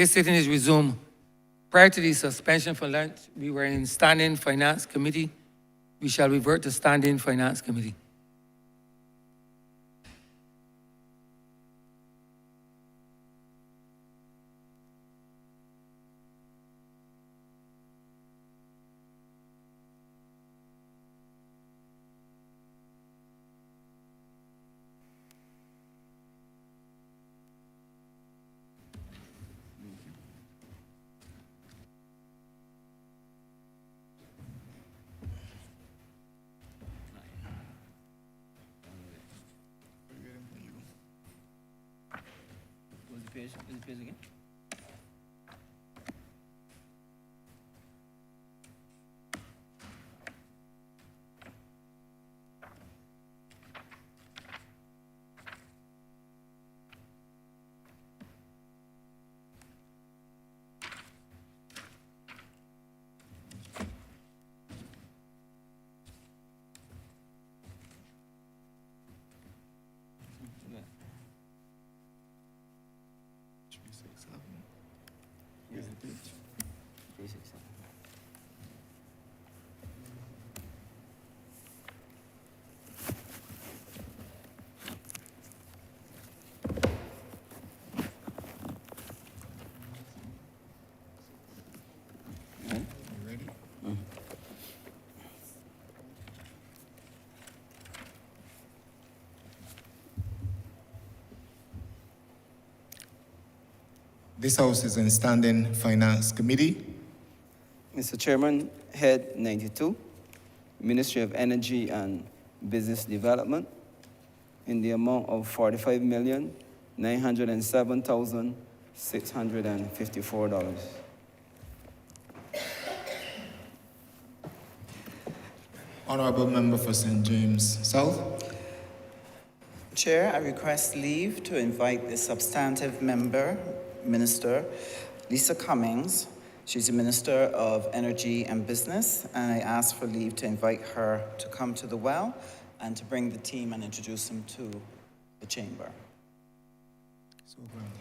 This sitting is resumed. Prior to the suspension for lunch, we were in Standing Finance Committee. We shall revert to Standing Finance Committee. What's the page again? This House is in Standing Finance Committee. Mr. Chairman, Head 92, Ministry of Energy and Business Development, in the amount of $45,907,654. Honourable Member for St. James South. Chair, I request leave to invite the substantive member, Minister Lisa Cummings. She's the Minister of Energy and Business, and I ask for leave to invite her to come to the well and to bring the team and introduce them to the chamber. So granted.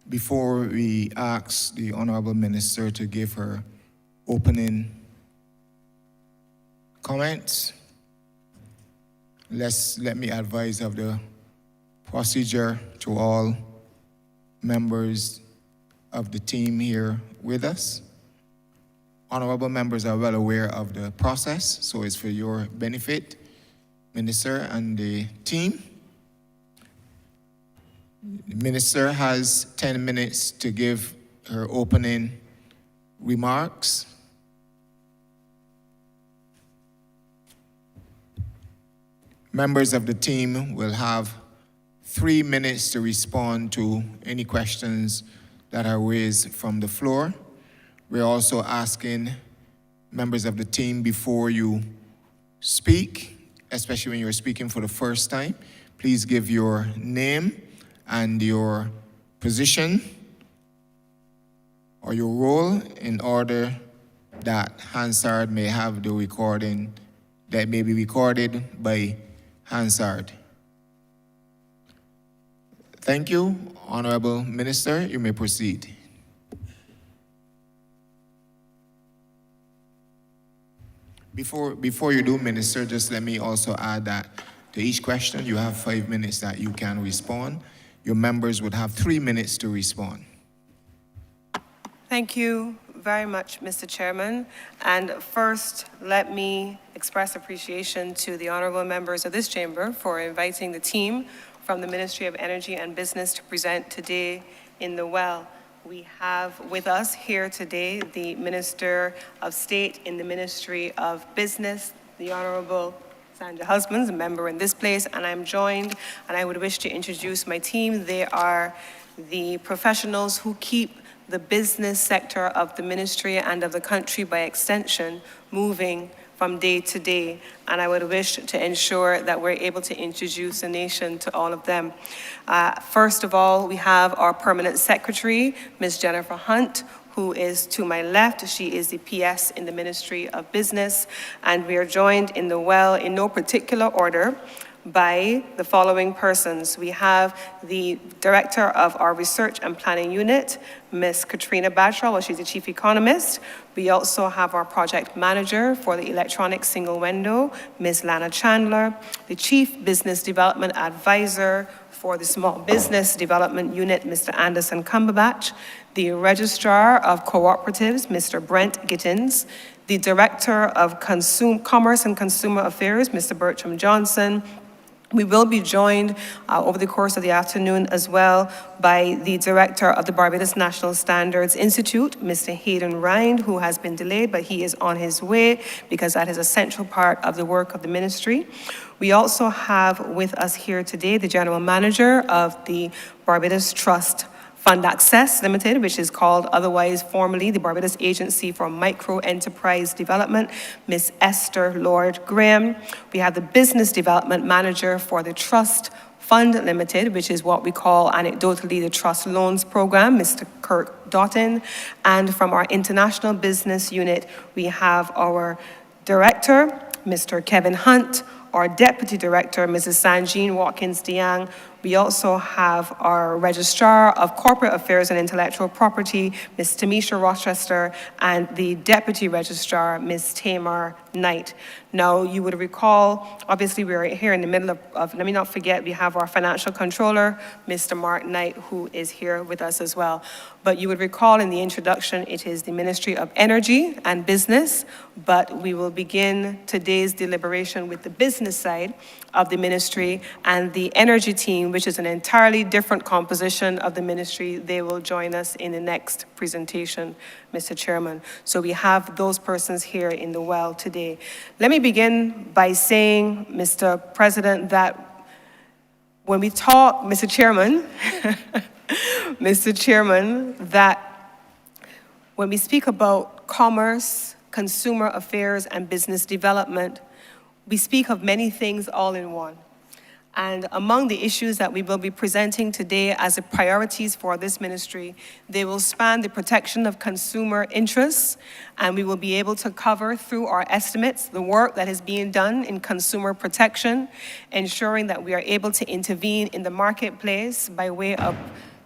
Before we ask the Honourable Minister to give her opening comments, let me advise of the procedure to all members of the team here with us. Honourable members are well aware of the process, so it's for your benefit, Minister and the team. The Minister has 10 minutes to give her opening remarks. Members of the team will have 3 minutes to respond to any questions that are raised from the floor. We're also asking members of the team, before you speak, especially when you're speaking for the first time, please give your name and your position or your role in order that Hansard may have the recording that may be recorded by Hansard. Thank you, Honourable Minister. You may proceed. Before you do, Minister, just let me also add that to each question, you have 5 minutes that you can respond. Your members would have 3 minutes to respond. Thank you very much, Mr. Chairman. And first, let me express appreciation to the honourable members of this chamber for inviting the team from the Ministry of Energy and Business to present today in the Well. We have with us here today the Minister of State in the Ministry of Business, the Honourable Sandra Husbands, a member in this place, and I'm joined, and I would wish to introduce my team. They are the professionals who keep the business sector of the ministry and of the country by extension moving from day to day, and I would wish to ensure that we're able to introduce the nation to all of them. First of all, we have our permanent secretary, Ms. Jennifer Hunt, who is to my left. She is the PS in the Ministry of Business, and we are joined in the Well in no particular order by the following persons. We have the director of our research and planning unit, Ms. Katrina Bajra, well, she's the chief economist. We also have our project manager for the electronic single window, Ms. Lana Chandler, the chief business development advisor for the small business development unit, Mr. Anderson Cumberbatch, the registrar of cooperatives, Mr. Brent Gittins, the director of commerce and consumer affairs, Mr. Bertram Johnson. We will be joined over the course of the afternoon as well by the director of the Barbados National Standards Institute, Mr. Hayden Rind, who has been delayed, but he is on his way because that is a central part of the work of the ministry. We also have with us here today the general manager of the Barbados Trust Fund Access Limited, which is called otherwise formally the Barbados Agency for Micro Enterprise Development, Ms. Esther Lord Graham. We have the Business Development Manager for the Trust Fund Limited, which is what we call anecdotally the Trust Loans Program, Mr. Kirk Doughton. And from our International Business Unit, we have our Director, Mr. Kevin Hunt, our Deputy Director, Mrs. Sanjean Watkins-Diang. We also have our Registrar of Corporate Affairs and Intellectual Property, Ms. Tamisha Rochester, and the Deputy Registrar, Ms. Tamar Knight. Now, you would recall, obviously we're here in the middle of, let me not forget, we have our Financial Controller, Mr. Mark Knight, who is here with us as well. But you would recall in the introduction, it is the Ministry of Energy and Business, but we will begin today's deliberation with the business side of the ministry, and the energy team, which is an entirely different composition of the ministry, they will join us in the next presentation, Mr. Chairman. So we have those persons here in the Well today. Let me begin by saying, Mr. President, that when we talk, Mr. Chairman, Mr. Chairman, that when we speak about commerce, consumer affairs, and business development, we speak of many things all in one. And among the issues that we will be presenting today as the priorities for this ministry, they will span the protection of consumer interests, and we will be able to cover through our estimates the work that is being done in consumer protection, ensuring that we are able to intervene in the marketplace by way of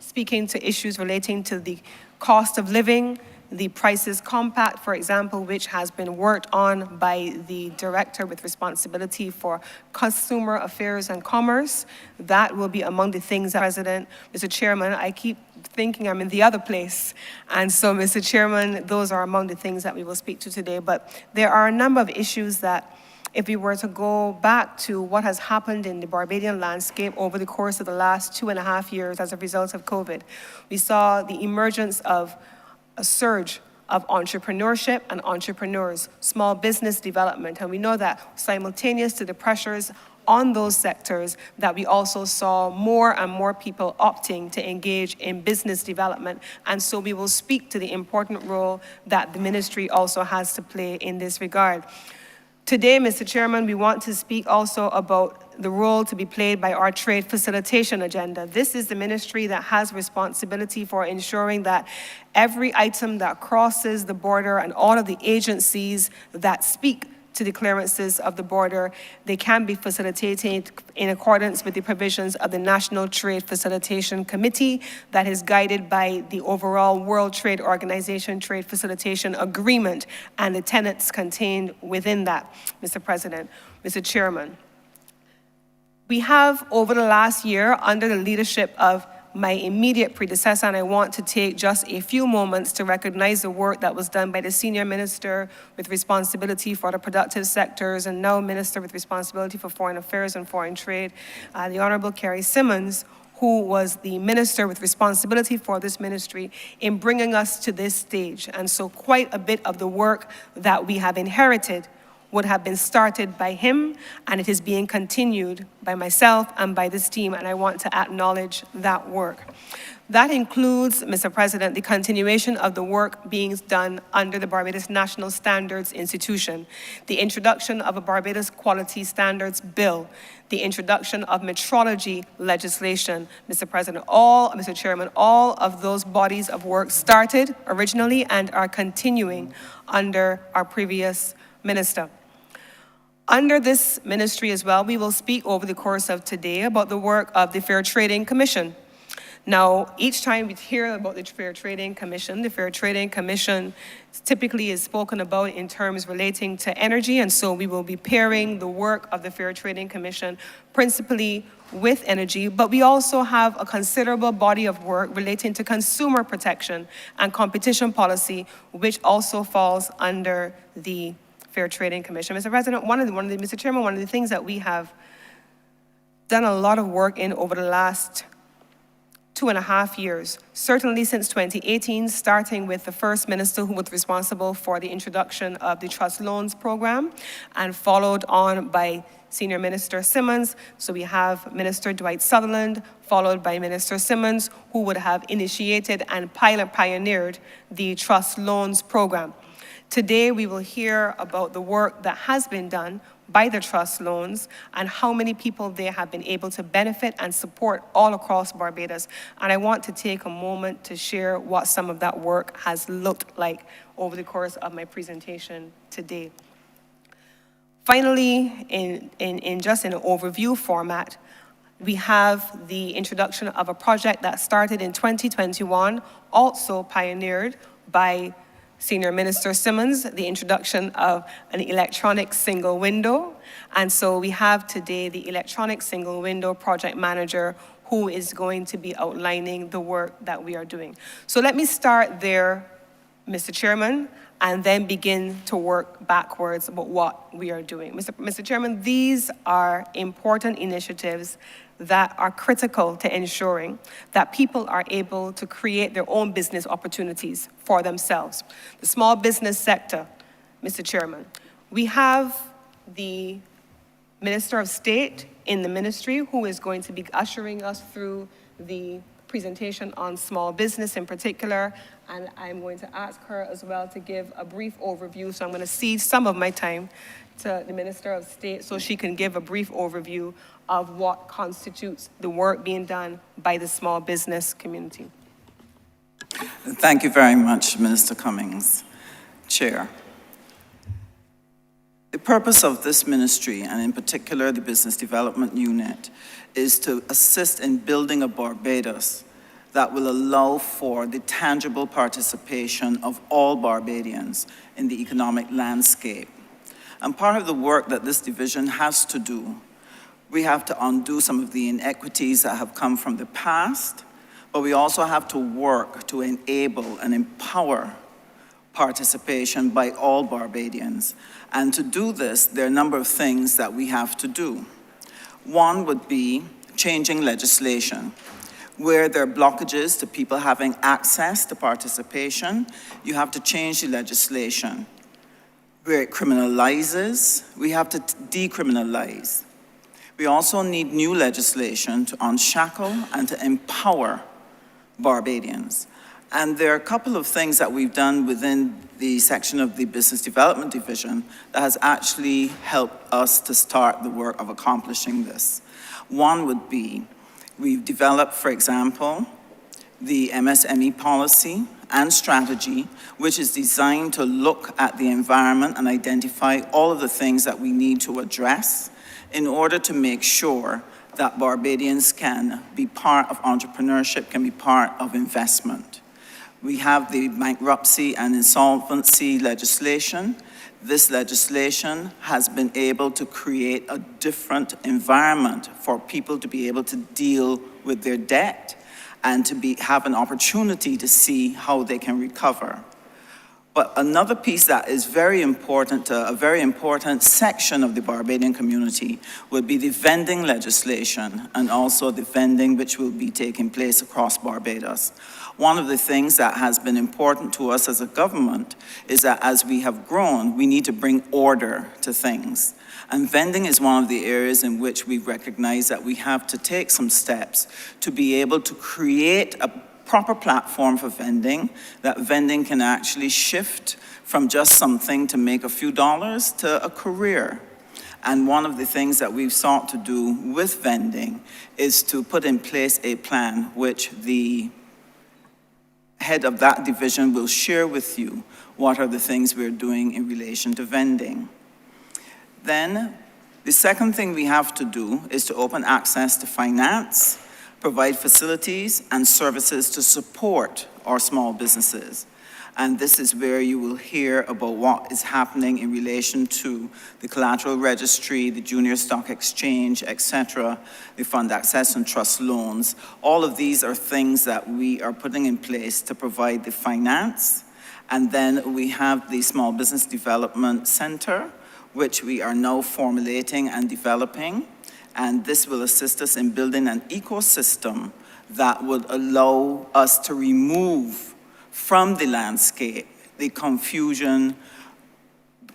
speaking to issues relating to the cost of living, the Prices Compact, for example, which has been worked on by the director with responsibility for consumer affairs and commerce. That will be among the things that, President, Mr. Chairman, I keep thinking I'm in the other place. And so, Mr. Chairman, those are among the things that we will speak to today. But there are a number of issues that, if we were to go back to what has happened in the Barbadian landscape over the course of the last 2.5 years as a result of COVID, we saw the emergence of a surge of entrepreneurship and entrepreneurs, small business development. And we know that simultaneous to the pressures on those sectors, that we also saw more and more people opting to engage in business development. And so we will speak to the important role that the ministry also has to play in this regard. Today, Mr. Chairman, we want to speak also about the role to be played by our trade facilitation agenda. This is the ministry that has responsibility for ensuring that every item that crosses the border and all of the agencies that speak to the clearances of the border, they can be facilitated in accordance with the provisions of the National Trade Facilitation Committee that is guided by the overall World Trade Organization Trade Facilitation Agreement and the tenets contained within that, Mr. President, Mr. Chairman. We have, over the last year, under the leadership of my immediate predecessor, and I want to take just a few moments to recognize the work that was done by the Senior Minister with responsibility for the productive sectors and now Minister with responsibility for Foreign Affairs and Foreign Trade, the Honourable Carrie Simmons, who was the Minister with responsibility for this ministry in bringing us to this stage. And so quite a bit of the work that we have inherited would have been started by him, and it is being continued by myself and by this team, and I want to acknowledge that work. That includes, Mr. President, the continuation of the work being done under the Barbados National Standards Institution, the introduction of a Barbados Quality Standards Bill, the introduction of metrology legislation, Mr. President, Mr. Chairman, all of those bodies of work started originally and are continuing under our previous minister. Under this ministry as well, we will speak over the course of today about the work of the Fair Trading Commission. Now, each time we hear about the Fair Trading Commission typically is spoken about in terms relating to energy, and so we will be pairing the work of the Fair Trading Commission principally with energy, but we also have a considerable body of work relating to consumer protection and competition policy, which also falls under the Fair Trading Commission. Mr. President, Mr. Chairman, one of the things that we have done a lot of work in over the last 2.5 years, certainly since 2018, starting with the first minister who was responsible for the introduction of the trust loans program, and followed on by Senior Minister Simmons. So we have Minister Dwight Sutherland, followed by Minister Simmons, who would have initiated and pioneered the trust loans program. Today, we will hear about the work that has been done by the trust loans and how many people they have been able to benefit and support all across Barbados. And I want to take a moment to share what some of that work has looked like over the course of my presentation today. Finally, in just an overview format, we have the introduction of a project that started in 2021, also pioneered by Senior Minister Simmons, the introduction of an electronic single window. And so we have today the electronic single window project manager who is going to be outlining the work that we are doing. So let me start there, Mr. Chairman, and then begin to work backwards about what we are doing. Mr. Chairman, these are important initiatives that are critical to ensuring that people are able to create their own business opportunities for themselves. The small business sector, Mr. Chairman, we have the Minister of State in the ministry who is going to be ushering us through the presentation on small business in particular, and I'm going to ask her as well to give a brief overview, so I'm going to cede some of my time to the Minister of State so she can give a brief overview of what constitutes the work being done by the small business community. Thank you very much, Minister Cummings. Chair. The purpose of this ministry, and in particular the Business Development Unit, is to assist in building a Barbados that will allow for the tangible participation of all Barbadians in the economic landscape. And part of the work that this division has to do, we have to undo some of the inequities that have come from the past, but we also have to work to enable and empower participation by all Barbadians. And to do this, there are a number of things that we have to do. One would be changing legislation. Where there are blockages to people having access to participation, you have to change the legislation. Where it criminalizes, we have to decriminalize. We also need new legislation to unshackle and to empower Barbadians. And there are a couple of things that we've done within the section of the Business Development Division that has actually helped us to start the work of accomplishing this. One would be, we've developed, for example, the MSME policy and strategy, which is designed to look at the environment and identify all of the things that we need to address in order to make sure that Barbadians can be part of entrepreneurship, can be part of investment. We have the bankruptcy and insolvency legislation. This legislation has been able to create a different environment for people to be able to deal with their debt and to have an opportunity to see how they can recover. But another piece that is very important, a very important section of the Barbadian community would be the vending legislation and also the vending which will be taking place across Barbados. One of the things that has been important to us as a government is that as we have grown, we need to bring order to things. And vending is one of the areas in which we recognize that we have to take some steps to be able to create a proper platform for vending, that vending can actually shift from just something to make a few dollars to a career. And one of the things that we've sought to do with vending is to put in place a plan which the head of that division will share with you what are the things we're doing in relation to vending. Then, the second thing we have to do is to open access to finance, provide facilities and services to support our small businesses. And this is where you will hear about what is happening in relation to the collateral registry, the junior stock exchange, etc., the fund access and trust loans. All of these are things that we are putting in place to provide the finance. And then we have the Small Business Development Center, which we are now formulating and developing. And this will assist us in building an ecosystem that would allow us to remove from the landscape the confusion,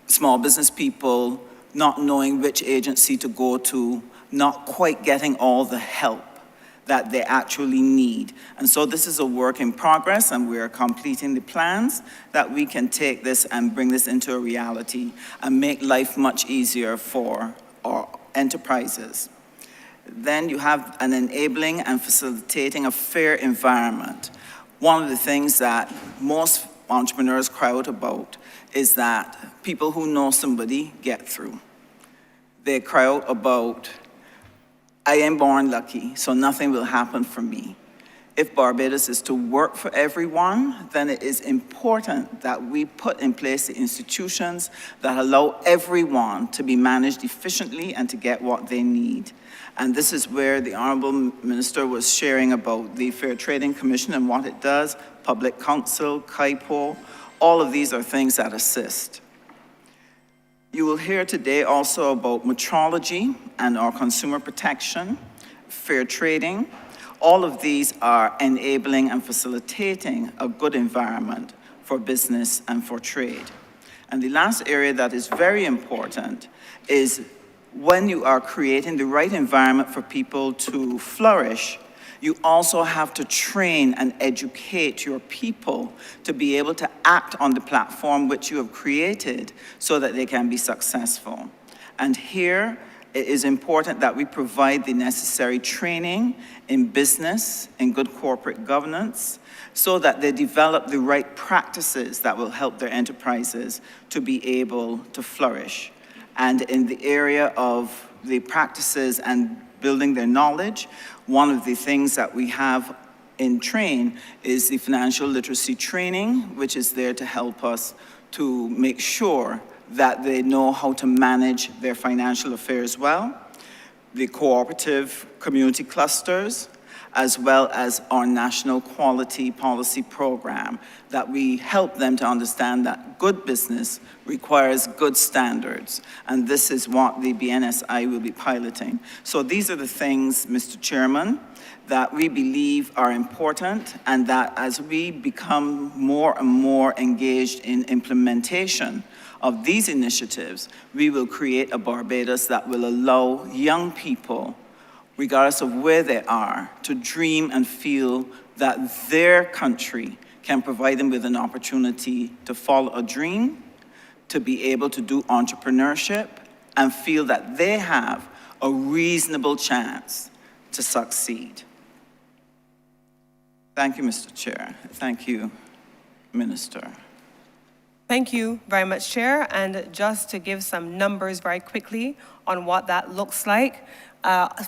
small business people not knowing which agency to go to, not quite getting all the help that they actually need. And so this is a work in progress, and we are completing the plans that we can take this and bring this into a reality and make life much easier for our enterprises. Then you have an enabling and facilitating a fair environment. One of the things that most entrepreneurs cry out about is that people who know somebody get through. They cry out about, I am born lucky, so nothing will happen for me. If Barbados is to work for everyone, then it is important that we put in place the institutions that allow everyone to be managed efficiently and to get what they need. And this is where the Honourable Minister was sharing about the Fair Trading Commission and what it does, Public Council, CAIPO, all of these are things that assist. You will hear today also about metrology and our consumer protection, fair trading. All of these are enabling and facilitating a good environment for business and for trade. And the last area that is very important is when you are creating the right environment for people to flourish, you also have to train and educate your people to be able to act on the platform which you have created so that they can be successful. And here, it is important that we provide the necessary training in business, in good corporate governance, so that they develop the right practices that will help their enterprises to be able to flourish. And in the area of the practices and building their knowledge, one of the things that we have in train is the financial literacy training, which is there to help us to make sure that they know how to manage their financial affairs well, the cooperative community clusters, as well as our national quality policy program, that we help them to understand that good business requires good standards. And this is what the BNSI will be piloting. So these are the things, Mr. Chairman, that we believe are important, and that as we become more and more engaged in implementation of these initiatives, we will create a Barbados that will allow young people, regardless of where they are, to dream and feel that their country can provide them with an opportunity to follow a dream, to be able to do entrepreneurship, and feel that they have a reasonable chance to succeed. Thank you, Mr. Chair. Thank you. Minister. Thank you very much, Chair. And just to give some numbers very quickly on what that looks like,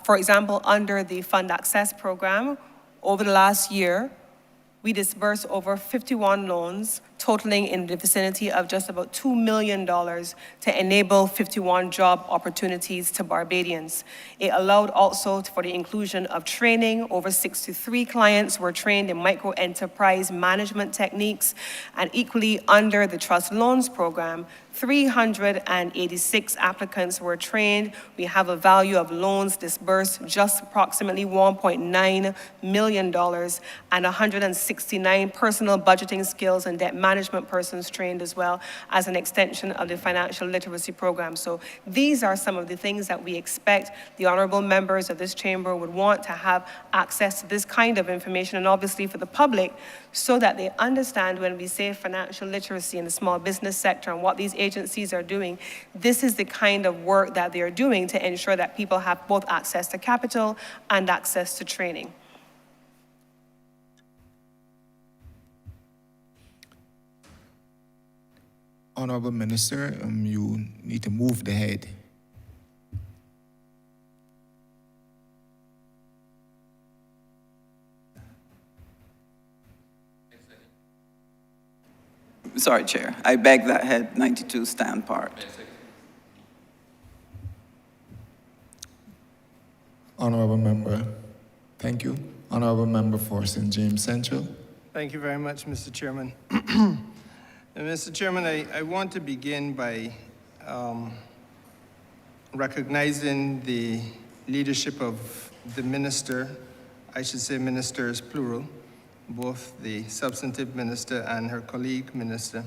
for example, under the Fund Access Program, over the last year, we disbursed over 51 loans, totaling in the vicinity of just about $2 million to enable 51 job opportunities to Barbadians. It allowed also for the inclusion of training. Over 63 clients were trained in micro-enterprise management techniques, and equally under the Trust Loans Program, 386 applicants were trained. We have a value of loans disbursed just approximately $1.9 million and 169 personal budgeting skills and debt management persons trained as well as an extension of the financial literacy program. So these are some of the things that we expect the honorable members of this chamber would want to have access to this kind of information, and obviously for the public, so that they understand when we say financial literacy in the small business sector and what these agencies are doing, this is the kind of work that they are doing to ensure that people have both access to capital and access to training. Honourable Minister, you need to move the head. Sorry, Chair. I beg that head 92 stand parked. Honourable Member, thank you. Honourable Member for St. James Central. Thank you very much, Mr. Chairman. And Mr. Chairman, I want to begin by recognizing the leadership of the minister, I should say ministers plural, both the substantive minister and her colleague minister,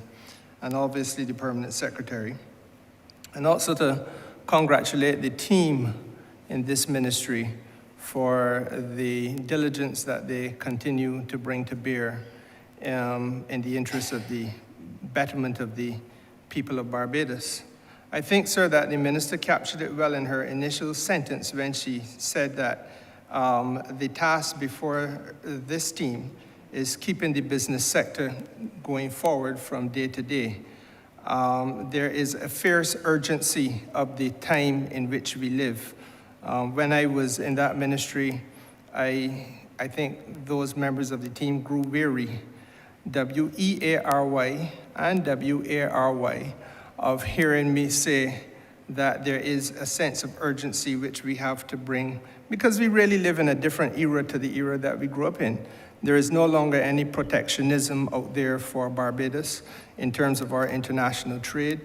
and obviously the permanent secretary. And also to congratulate the team in this ministry for the diligence that they continue to bring to bear in the interest of the betterment of the people of Barbados. I think, sir, that the minister captured it well in her initial sentence when she said that the task before this team is keeping the business sector going forward from day to day. There is a fierce urgency of the time in which we live. When I was in that ministry, I think those members of the team grew weary, W-E-A-R-Y and W-A-R-Y, of hearing me say that there is a sense of urgency which we have to bring, because we really live in a different era to the era that we grew up in. There is no longer any protectionism out there for Barbados in terms of our international trade.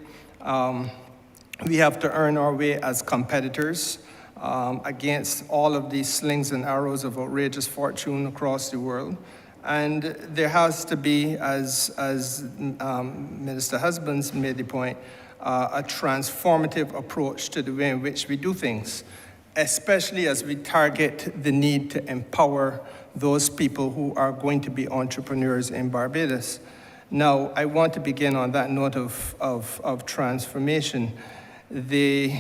We have to earn our way as competitors against all of these slings and arrows of outrageous fortune across the world. And there has to be, as Minister Husbands made the point, a transformative approach to the way in which we do things, especially as we target the need to empower those people who are going to be entrepreneurs in Barbados. Now, I want to begin on that note of transformation. The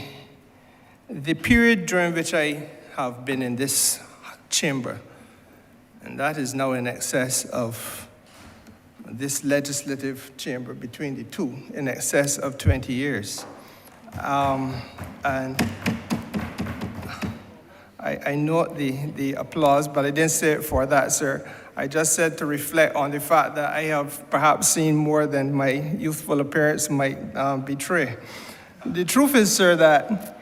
period during which I have been in this chamber, and that is now in excess of this legislative chamber between the two, in excess of 20 years. And I note the applause, but I didn't say it for that, sir. I just said to reflect on the fact that I have perhaps seen more than my youthful appearance might betray. The truth is, sir, that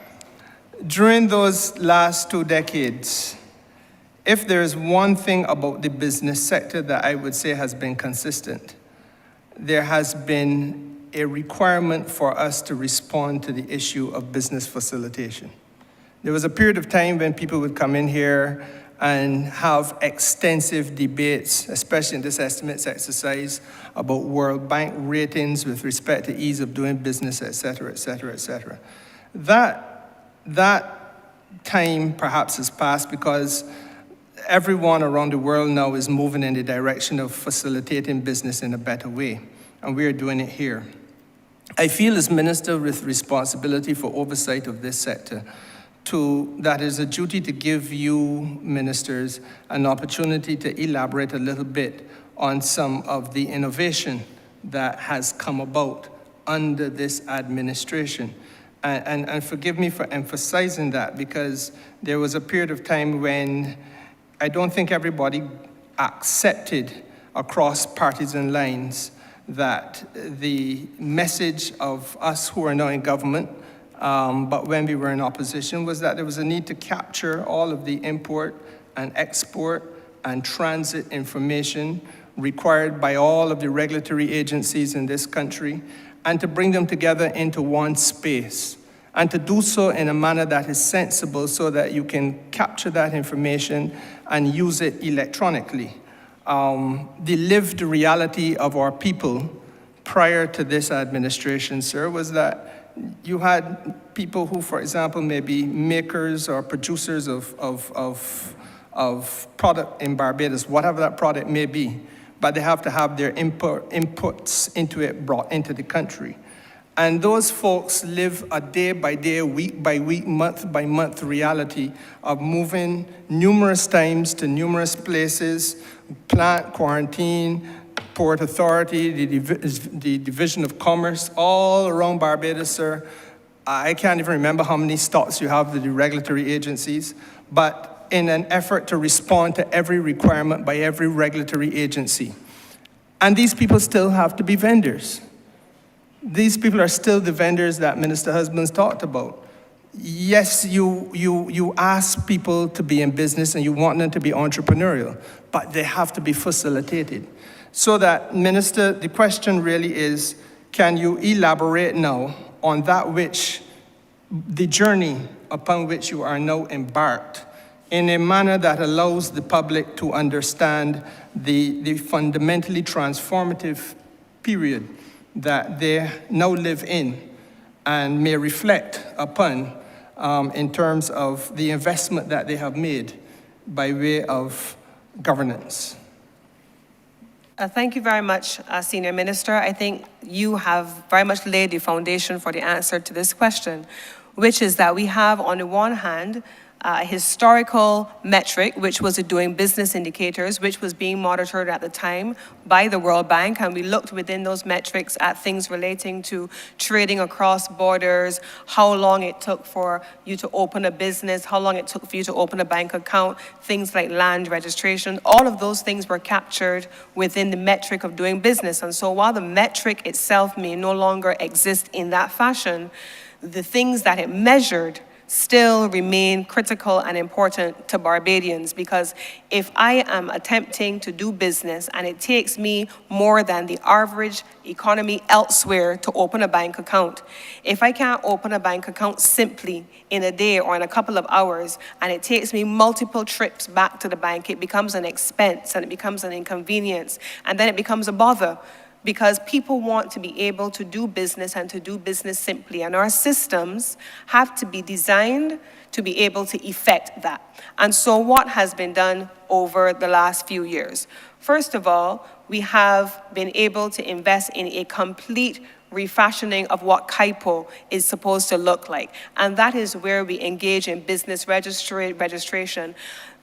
during those last 2 decades, if there is one thing about the business sector that I would say has been consistent, there has been a requirement for us to respond to the issue of business facilitation. There was a period of time when people would come in here and have extensive debates, especially in this estimates exercise, about World Bank ratings with respect to ease of doing business, et cetera, et cetera, et cetera. That time perhaps has passed because everyone around the world now is moving in the direction of facilitating business in a better way, and we are doing it here. I feel as minister with responsibility for oversight of this sector, that is a duty to give you, ministers, an opportunity to elaborate a little bit on some of the innovation that has come about under this administration. And forgive me for emphasizing that, because there was a period of time when I don't think everybody accepted across partisan lines that the message of us who are now in government, but when we were in opposition, was that there was a need to capture all of the import and export and transit information required by all of the regulatory agencies in this country, and to bring them together into one space, and to do so in a manner that is sensible so that you can capture that information and use it electronically. The lived reality of our people prior to this administration, sir, was that you had people who, for example, may be makers or producers of product in Barbados, whatever that product may be, but they have to have their inputs into it brought into the country. And those folks live a day by day, week by week, month by month reality of moving numerous times to numerous places, plant, quarantine, Port Authority, the Division of Commerce, all around Barbados, sir. I can't even remember how many stops you have with the regulatory agencies, but in an effort to respond to every requirement by every regulatory agency. And these people still have to be vendors. These people are still the vendors that Minister Husbands talked about. Yes, you ask people to be in business and you want them to be entrepreneurial, but they have to be facilitated. So that, Minister, the question really is, can you elaborate now on that which, the journey upon which you are now embarked, in a manner that allows the public to understand the fundamentally transformative period that they now live in and may reflect upon in terms of the investment that they have made by way of governance? Thank you very much, Senior Minister. I think you have very much laid the foundation for the answer to this question, which is that we have, on the one hand, a historical metric, which was the doing business indicators, which was being monitored at the time by the World Bank. And we looked within those metrics at things relating to trading across borders, how long it took for you to open a business, how long it took for you to open a bank account, things like land registration. All of those things were captured within the metric of doing business. And so while the metric itself may no longer exist in that fashion, the things that it measured still remain critical and important to Barbadians, because if I am attempting to do business and it takes me more than the average economy elsewhere to open a bank account, if I can't open a bank account simply in a day or in a couple of hours, and it takes me multiple trips back to the bank, it becomes an expense and it becomes an inconvenience, and then it becomes a bother. Because people want to be able to do business and to do business simply. And our systems have to be designed to be able to effect that. And so what has been done over the last few years? First of all, we have been able to invest in a complete refashioning of what KIPO is supposed to look like. And that is where we engage in business registration.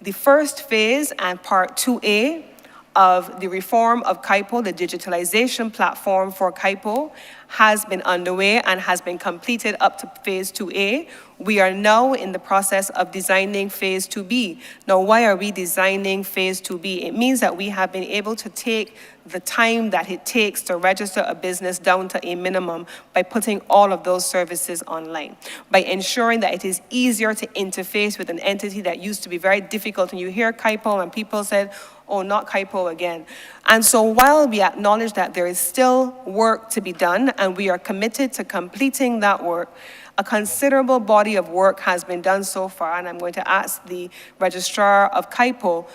The first phase and part 2A of the reform of KIPO, the digitalization platform for KIPO, has been underway and has been completed up to phase 2A. We are now in the process of designing phase 2B. Now, why are we designing phase 2B? It means that we have been able to take the time that it takes to register a business down to a minimum by putting all of those services online, by ensuring that it is easier to interface with an entity that used to be very difficult. And you hear KIPO and people said, oh, not KIPO again. And so while we acknowledge that there is still work to be done and we are committed to completing that work, a considerable body of work has been done so far, and I'm going to ask the Registrar of KIPO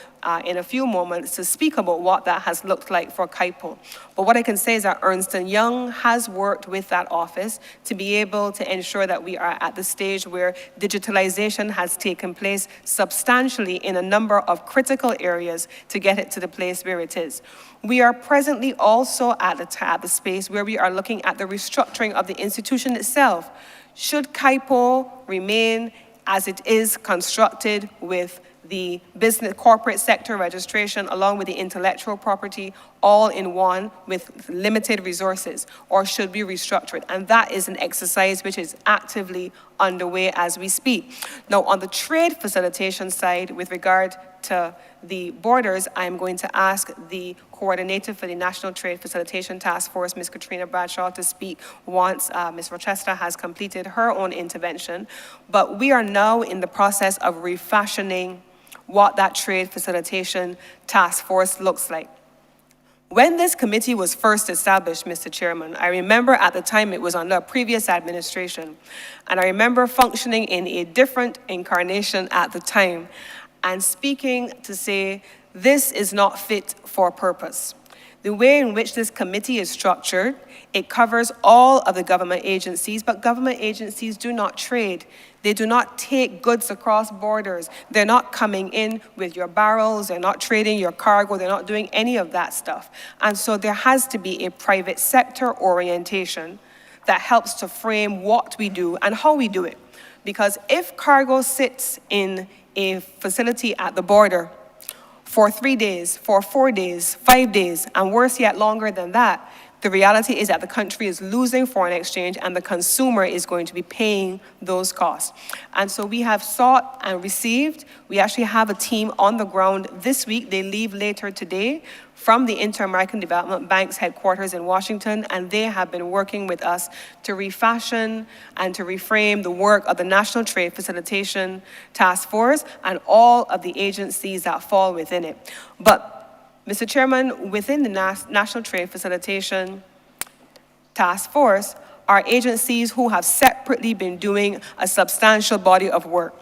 in a few moments to speak about what that has looked like for KIPO. But what I can say is that Ernst & Young has worked with that office to be able to ensure that we are at the stage where digitalization has taken place substantially in a number of critical areas to get it to the place where it is. We are presently also at the space where we are looking at the restructuring of the institution itself. Should KIPO remain as it is constructed with the business corporate sector registration along with the intellectual property all in one with limited resources, or should we restructure it? And that is an exercise which is actively underway as we speak. Now, on the trade facilitation side, with regard to the borders, I'm going to ask the coordinator for the National Trade Facilitation Task Force, Ms. Katrina Bradshaw, to speak once Ms. Rochester has completed her own intervention. But we are now in the process of refashioning what that Trade Facilitation Task Force looks like. When this committee was first established, Mr. Chairman, I remember at the time it was under a previous administration, and I remember functioning in a different incarnation at the time and speaking to say, this is not fit for purpose. The way in which this committee is structured, it covers all of the government agencies, but government agencies do not trade. They do not take goods across borders. They're not coming in with your barrels, they're not trading your cargo, they're not doing any of that stuff. And so there has to be a private sector orientation that helps to frame what we do and how we do it. Because if cargo sits in a facility at the border for 3 days, for 4 days, 5 days, and worse yet, longer than that, the reality is that the country is losing foreign exchange and the consumer is going to be paying those costs. And so we have sought and received. We actually have a team on the ground this week. They leave later today from the Inter-American Development Bank's headquarters in Washington, and they have been working with us to refashion and to reframe the work of the National Trade Facilitation Task Force and all of the agencies that fall within it. But Mr. Chairman, within the National Trade Facilitation Task Force are agencies who have separately been doing a substantial body of work.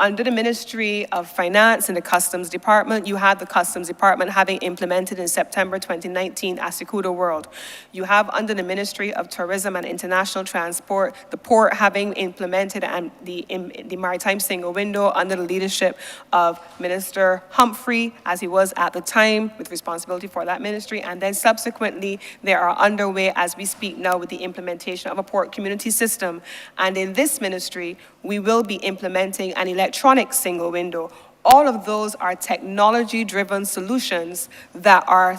Under the Ministry of Finance and the Customs Department, you have the Customs Department having implemented in September 2019 Asikuda World. You have under the Ministry of Tourism and International Transport, the port having implemented and the Maritime Single Window under the leadership of Minister Humphrey, as he was at the time, with responsibility for that ministry. And then subsequently, they are underway as we speak now with the implementation of a port community system. And in this ministry, we will be implementing an electronic single window. All of those are technology-driven solutions that are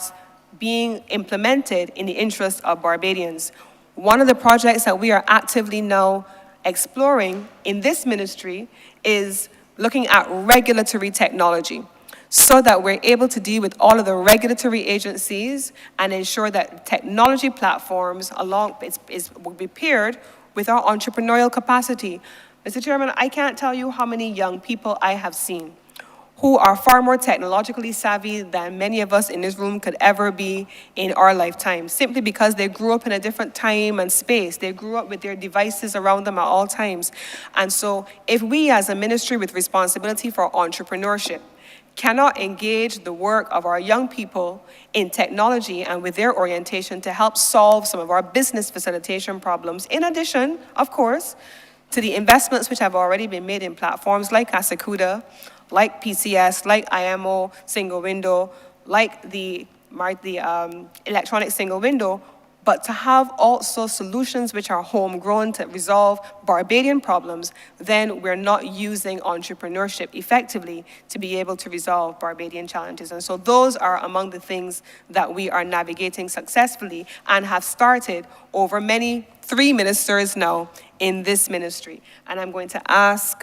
being implemented in the interest of Barbadians. One of the projects that we are actively now exploring in this ministry is looking at regulatory technology so that we're able to deal with all of the regulatory agencies and ensure that technology platforms will be paired with our entrepreneurial capacity. Mr. Chairman, I can't tell you how many young people I have seen who are far more technologically savvy than many of us in this room could ever be in our lifetime, simply because they grew up in a different time and space. They grew up with their devices around them at all times. And so if we as a ministry with responsibility for entrepreneurship cannot engage the work of our young people in technology and with their orientation to help solve some of our business facilitation problems, in addition, of course, to the investments which have already been made in platforms like Asikuda, like PCS, like IMO single window, like the electronic single window, but to have also solutions which are homegrown to resolve Barbadian problems, then we're not using entrepreneurship effectively to be able to resolve Barbadian challenges. And so those are among the things that we are navigating successfully and have started over 3 ministers now in this ministry. And I'm going to ask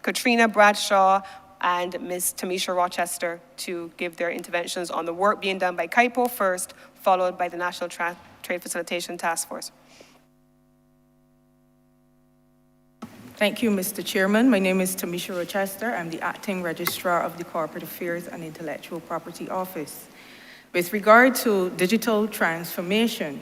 Katrina Bradshaw and Ms. Tamisha Rochester to give their interventions on the work being done by CAIPO first, followed by the National Trade Facilitation Task Force. Thank you, Mr. Chairman. My name is Tamisha Rochester. I'm the Acting Registrar of the Corporate Affairs and Intellectual Property Office. With regard to digital transformation,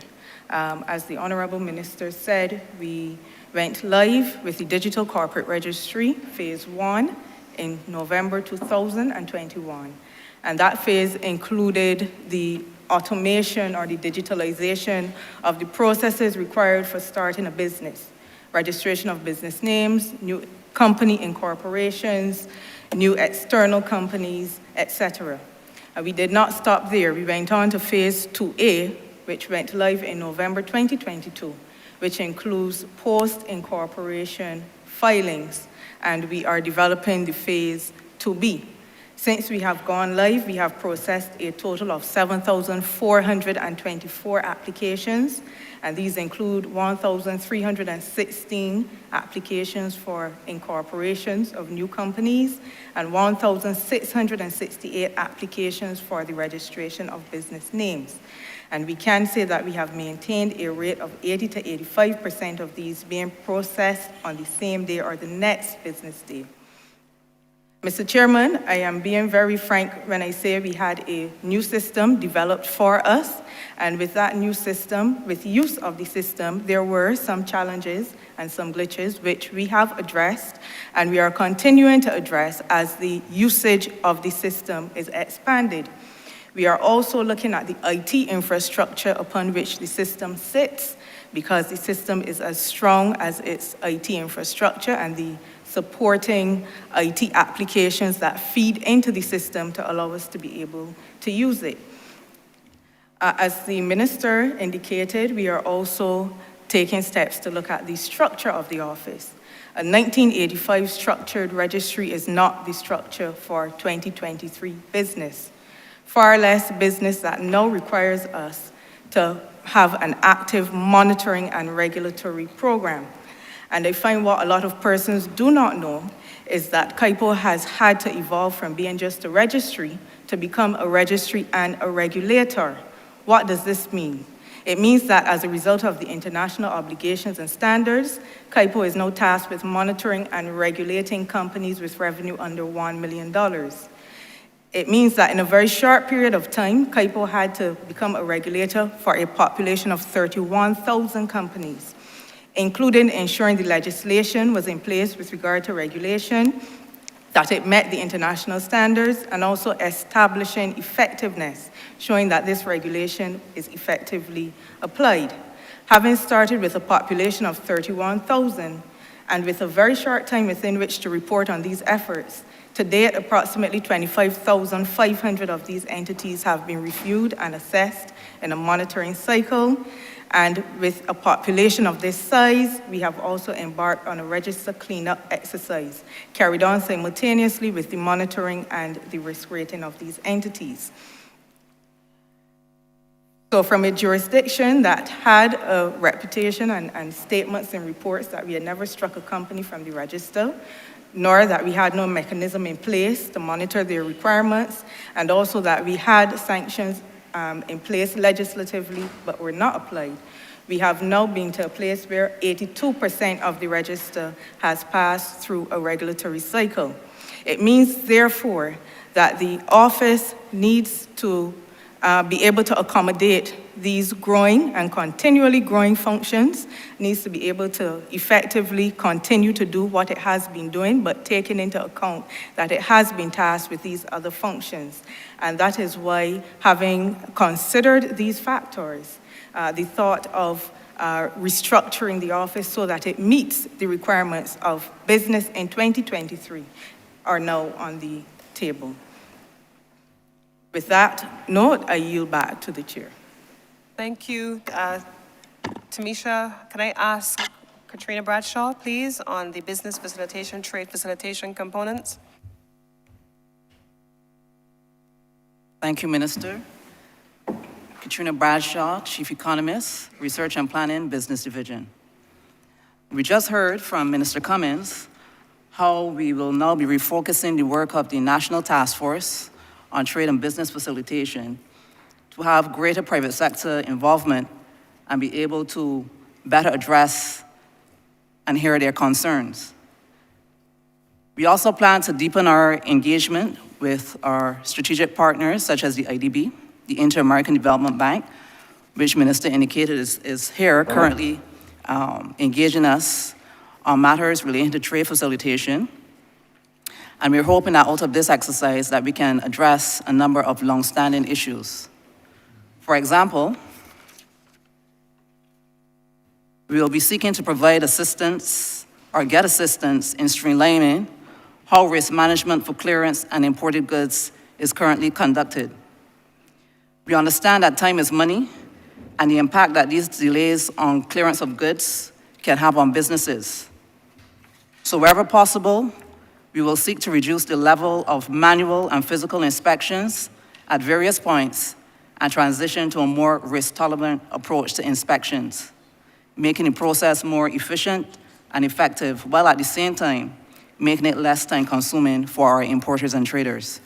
as the Honourable Minister said, we went live with the Digital Corporate Registry, Phase 1, in November 2021. And that phase included the automation or the digitalization of the processes required for starting a business. Registration of business names, new company incorporations, new external companies, etc. And we did not stop there. We went on to Phase 2A, which went live in November 2022, which includes post-incorporation filings. And we are developing the Phase to-be. Since we have gone live, we have processed a total of 7,424 applications, and these include 1,316 applications for incorporations of new companies and 1,668 applications for the registration of business names. And we can say that we have maintained a rate of 80 to 85% of these being processed on the same day or the next business day. Mr. Chairman, I am being very frank when I say we had a new system developed for us, and with that new system, with use of the system, there were some challenges and some glitches which we have addressed, and we are continuing to address as the usage of the system is expanded. We are also looking at the IT infrastructure upon which the system sits, because the system is as strong as its IT infrastructure and the supporting IT applications that feed into the system to allow us to be able to use it. As the minister indicated, we are also taking steps to look at the structure of the office. A 1985 structured registry is not the structure for 2023 business. Far less business that now requires us to have an active monitoring and regulatory program. And I find what a lot of persons do not know is that CAIPO has had to evolve from being just a registry to become a registry and a regulator. What does this mean? It means that as a result of the international obligations and standards, CAIPO is now tasked with monitoring and regulating companies with revenue under $1 million. It means that in a very short period of time, CAIPO had to become a regulator for a population of 31,000 companies, including ensuring the legislation was in place with regard to regulation, that it met the international standards, and also establishing effectiveness, showing that this regulation is effectively applied. Having started with a population of 31,000, and with a very short time within which to report on these efforts, to date, approximately 25,500 of these entities have been reviewed and assessed in a monitoring cycle. And with a population of this size, we have also embarked on a register cleanup exercise, carried on simultaneously with the monitoring and the risk rating of these entities. So from a jurisdiction that had a reputation and statements and reports that we had never struck a company from the register, nor that we had no mechanism in place to monitor their requirements, and also that we had sanctions in place legislatively but were not applied. We have now been to a place where 82% of the register has passed through a regulatory cycle. It means, therefore, that the office needs to be able to accommodate these growing and continually growing functions, needs to be able to effectively continue to do what it has been doing, but taking into account that it has been tasked with these other functions. And that is why, having considered these factors, the thought of restructuring the office so that it meets the requirements of business in 2023 are now on the table. With that note, I yield back to the chair. Thank you. Tamisha, can I ask Katrina Bradshaw, please, on the business facilitation, trade facilitation components? Thank you, Minister. Katrina Bradshaw, Chief Economist, Research and Planning, Business Division. We just heard from Minister Cummings how we will now be refocusing the work of the National Task Force on Trade and Business Facilitation to have greater private sector involvement and be able to better address and hear their concerns. We also plan to deepen our engagement with our strategic partners, such as the IDB, the Inter-American Development Bank, which Minister indicated is here currently engaging us on matters relating to trade facilitation. And we're hoping that out of this exercise that we can address a number of long-standing issues. For example, we will be seeking to provide assistance or get assistance in streamlining how risk management for clearance and imported goods is currently conducted. We understand that time is money and the impact that these delays on clearance of goods can have on businesses. So wherever possible, We will seek to reduce the level of manual and physical inspections at various points and transition to a more risk-tolerant approach to inspections, making the process more efficient and effective, while at the same time making it less time-consuming for our importers and traders.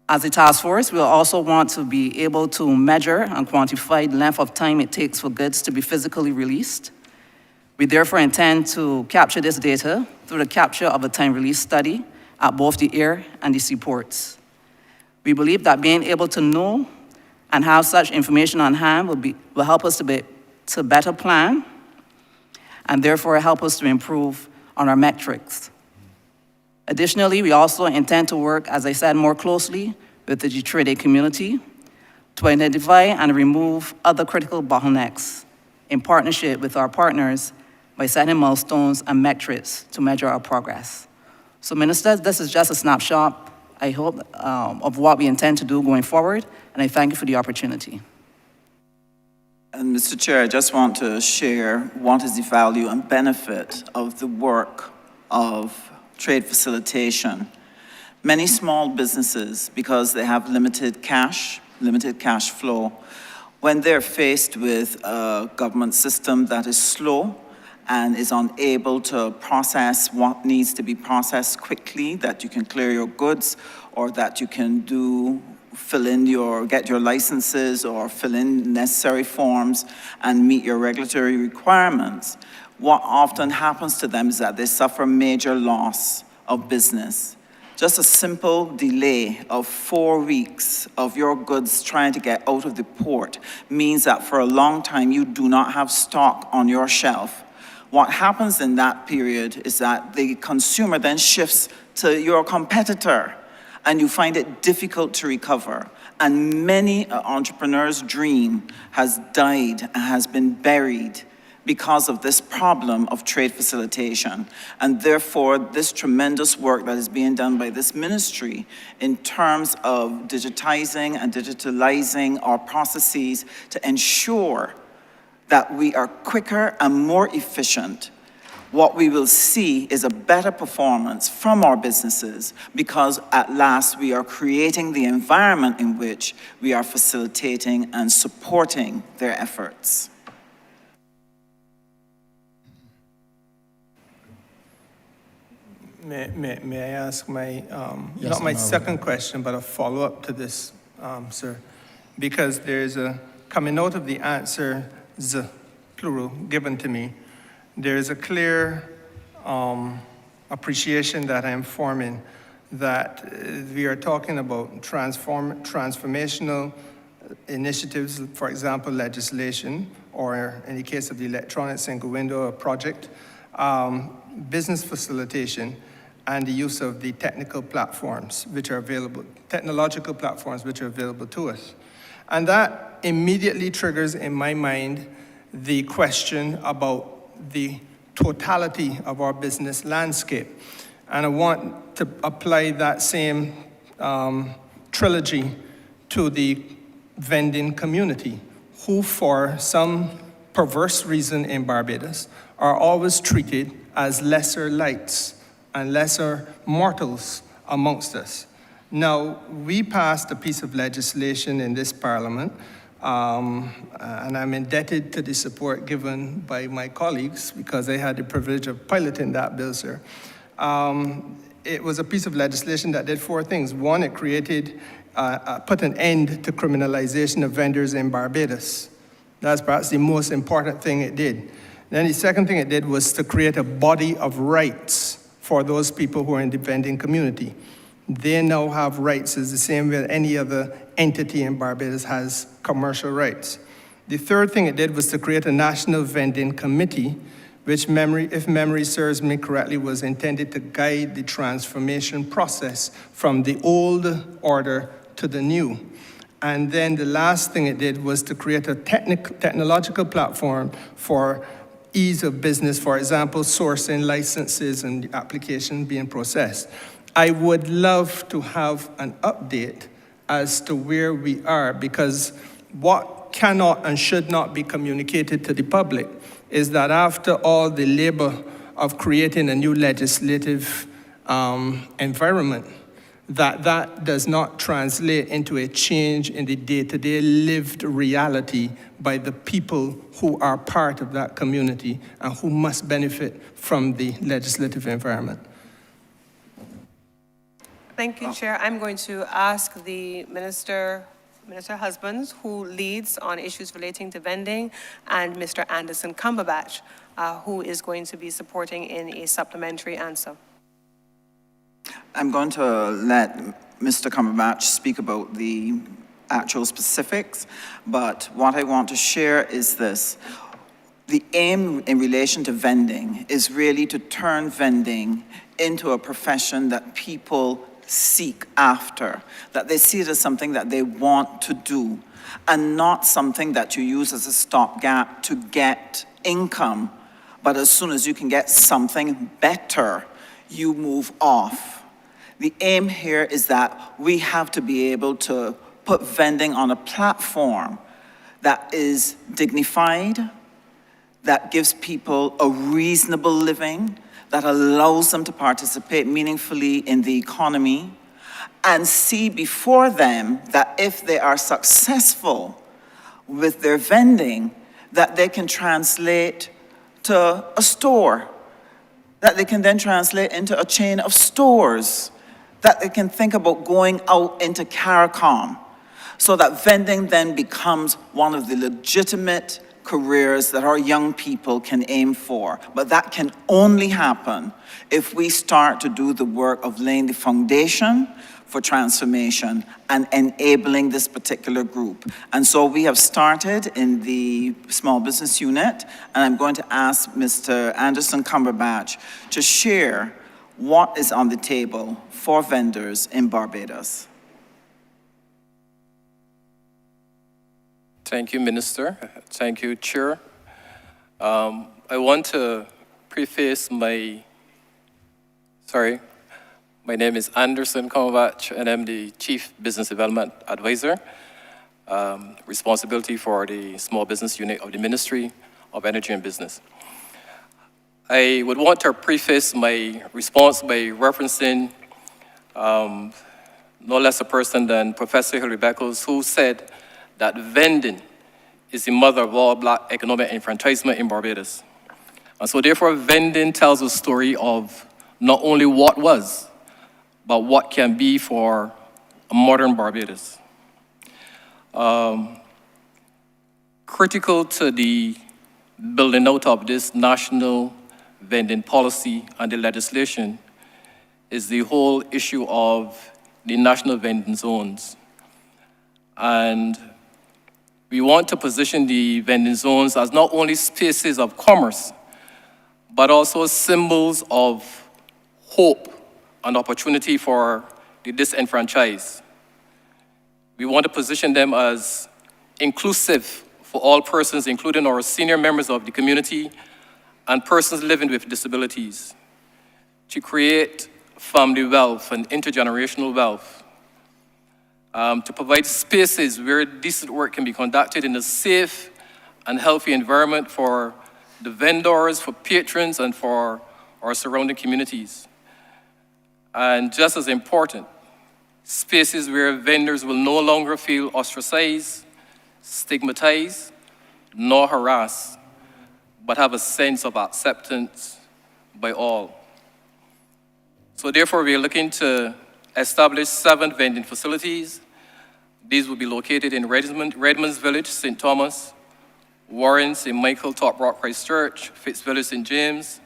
As a task force, we'll also want to be able to measure and quantify the length of time it takes for goods to be physically released. We therefore intend to capture this data through the capture of a time release study at both the air and the seaports. We believe that being able to know and have such information on hand will help us to better plan and therefore help us to improve on our metrics. Additionally, we also intend to work, as I said, more closely with the trade community to identify and remove other critical bottlenecks in partnership with our partners by setting milestones and metrics to measure our progress. So, Ministers, this is just a snapshot, I hope, of what we intend to do going forward, and I thank you for the opportunity. And Mr. Chair, I just want to share what is the value and benefit of the work of trade facilitation. Many small businesses, because they have limited cash flow, when they're faced with a government system that is slow and is unable to process what needs to be processed quickly, that you can clear your goods or that you can get your licenses or fill in necessary forms and meet your regulatory requirements, what often happens to them is that they suffer major loss of business. Just a simple delay of 4 weeks of your goods trying to get out of the port means that for a long time you do not have stock on your shelf. What happens in that period is that the consumer then shifts to your competitor and you find it difficult to recover. And many entrepreneurs' dream has died and has been buried because of this problem of trade facilitation. And therefore, this tremendous work that is being done by this ministry in terms of digitizing and digitalizing our processes to ensure that we are quicker and more efficient, what we will see is a better performance from our businesses because at last we are creating the environment in which we are facilitating and supporting their efforts. May I ask my, Yes, not my Honourable. second question, but a follow-up to this, sir? Because there's coming out of the answers, plural, given to me, there's a clear appreciation that I'm forming that we are talking about transformational initiatives, for example, legislation, or in the case of the electronic single window project, business facilitation, and the use of the technological platforms which are available to us. And that immediately triggers in my mind the question about the totality of our business landscape. And I want to apply that same trilogy to the vending community, who for some perverse reason in Barbados are always treated as lesser lights and lesser mortals amongst us. Now, we passed a piece of legislation in this parliament, and I'm indebted to the support given by my colleagues because I had the privilege of piloting that bill, sir. It was a piece of legislation that did 4 things. One, it created, put an end to criminalization of vendors in Barbados. That's perhaps the most important thing it did. Then the second thing it did was to create a body of rights for those people who are in the vending community. They now have rights as the same way any other entity in Barbados has commercial rights. The third thing it did was to create a national vending committee, which if memory serves me correctly, was intended to guide the transformation process from the old order to the new. And then the last thing it did was to create a technological platform for ease of business, for example, sourcing licenses and the application being processed. I would love to have an update as to where we are, because what cannot and should not be communicated to the public is that after all the labor of creating a new legislative environment, that does not translate into a change in the day-to-day lived reality by the people who are part of that community and who must benefit from the legislative environment. Thank you, Chair. I'm going to ask the Minister Husbands, who leads on issues relating to vending, and Mr. Anderson Cumberbatch, who is going to be supporting in a supplementary answer. I'm going to let Mr. Cumberbatch speak about the actual specifics, but what I want to share is this. The aim in relation to vending is really to turn vending into a profession that people seek after, that they see it as something that they want to do, and not something that you use as a stopgap to get income, but as soon as you can get something better, you move off. The aim here is that we have to be able to put vending on a platform that is dignified, that gives people a reasonable living, that allows them to participate meaningfully in the economy, and see before them that if they are successful with their vending, that they can translate to a store, that they can then translate into a chain of stores, that they can think about going out into CARICOM, so that vending then becomes one of the legitimate careers that our young people can aim for. But that can only happen if we start to do the work of laying the foundation for transformation and enabling this particular group. And so we have started in the small business unit, and I'm going to ask Mr. Anderson Cumberbatch to share what is on the table for vendors in Barbados. Thank you, Minister. Thank you, Chair. I want to preface my name is Anderson Cumberbatch, and I'm the Chief Business Development Advisor, responsibility for the small business unit of the Ministry of Energy and Business. I would want to preface my response by referencing no less a person than Professor Hilary Beckles, who said that vending is the mother of all Black economic enfranchisement in Barbados. And so therefore, vending tells a story of not only what was, but what can be for a modern Barbados. Critical to the building out of this national vending policy and the legislation is the whole issue of the national vending zones. And we want to position the vending zones as not only spaces of commerce, but also symbols of hope and opportunity for the disenfranchised. We want to position them as inclusive for all persons, including our senior members of the community and persons living with disabilities, to create family wealth and intergenerational wealth, to provide spaces where decent work can be conducted in a safe and healthy environment for the vendors, for patrons, and for our surrounding communities. And just as important, spaces where vendors will no longer feel ostracized, stigmatized, nor harassed, but have a sense of acceptance by all. So therefore, we are looking to establish 7 vending facilities. These will be located in Redmonds Village, St. Thomas, Warren, St. Michael, Top Rock, Christchurch, Fitzvillage, St. James,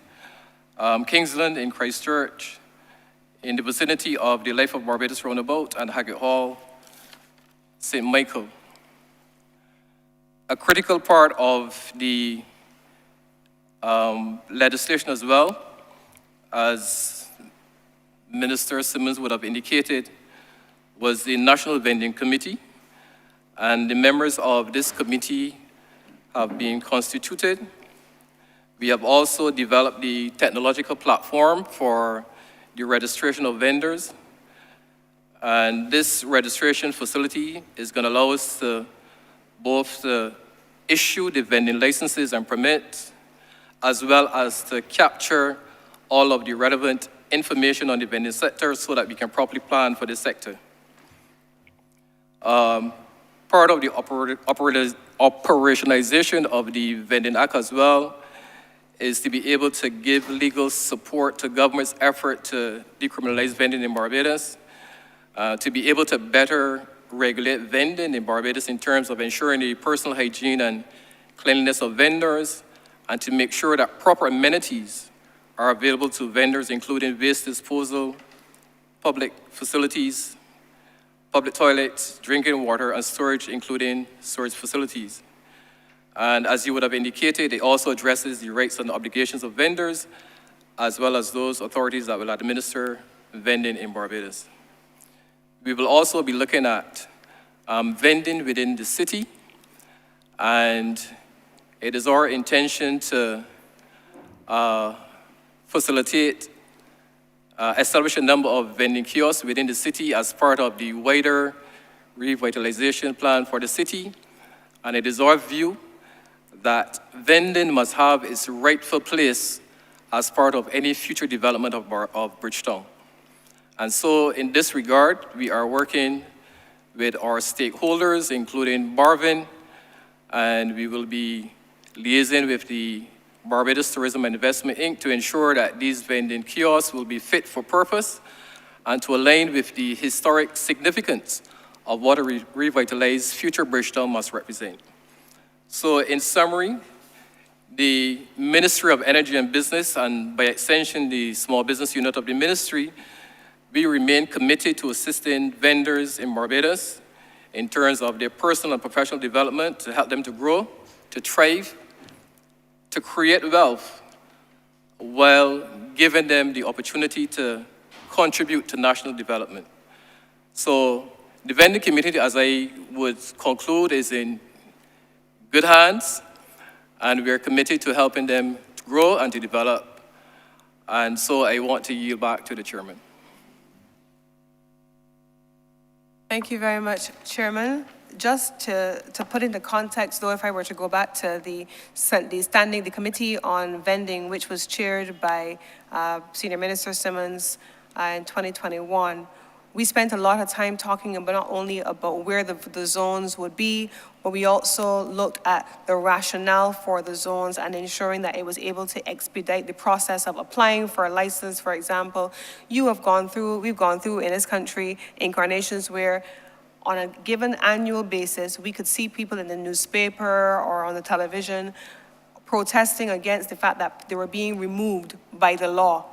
Kingsland in Christchurch, in the vicinity of the Life of Barbados Roundabout, and Haggett Hall, St. Michael. A critical part of the legislation as well, as Minister Simmons would have indicated, was the National Vending Committee, and the members of this committee have been constituted. We have also developed the technological platform for the registration of vendors, and this registration facility is going to allow us to both issue the vending licenses and permits, as well as to capture all of the relevant information on the vending sector so that we can properly plan for this sector. Part of the operationalization of the Vending Act as well is to be able to give legal support to government's effort to decriminalize vending in Barbados, to be able to better regulate vending in Barbados in terms of ensuring the personal hygiene and cleanliness of vendors, and to make sure that proper amenities are available to vendors, including waste disposal, public facilities, public toilets, drinking water, and storage, including storage facilities. And as you would have indicated, it also addresses the rights and obligations of vendors, as well as those authorities that will administer vending in Barbados. We will also be looking at vending within the city, and it is our intention to facilitate, establish a number of vending kiosks within the city as part of the wider revitalization plan for the city. And it is our view that vending must have its rightful place as part of any future development of Bridgetown. And so in this regard, we are working with our stakeholders, including Barvin, and we will be liaising with the Barbados Tourism and Investment, Inc. to ensure that these vending kiosks will be fit for purpose and to align with the historic significance of what a revitalized future Bridgetown must represent. So in summary, the Ministry of Energy and Business, and by extension, the small business unit of the ministry, we remain committed to assisting vendors in Barbados in terms of their personal and professional development to help them to grow, to thrive, to create wealth, while giving them the opportunity to contribute to national development. So the vending community, as I would conclude, is in good hands, and we are committed to helping them to grow and to develop. And so I want to yield back to the chairman. Thank you very much, Chairman. Just to put into context, though, if I were to go back to the Committee on Vending, which was chaired by Senior Minister Simmons in 2021, we spent a lot of time talking about not only about where the zones would be, but we also looked at the rationale for the zones and ensuring that it was able to expedite the process of applying for a license. For example, we've gone through in this country incarnations where on a given annual basis, we could see people in the newspaper or on the television protesting against the fact that they were being removed by the law.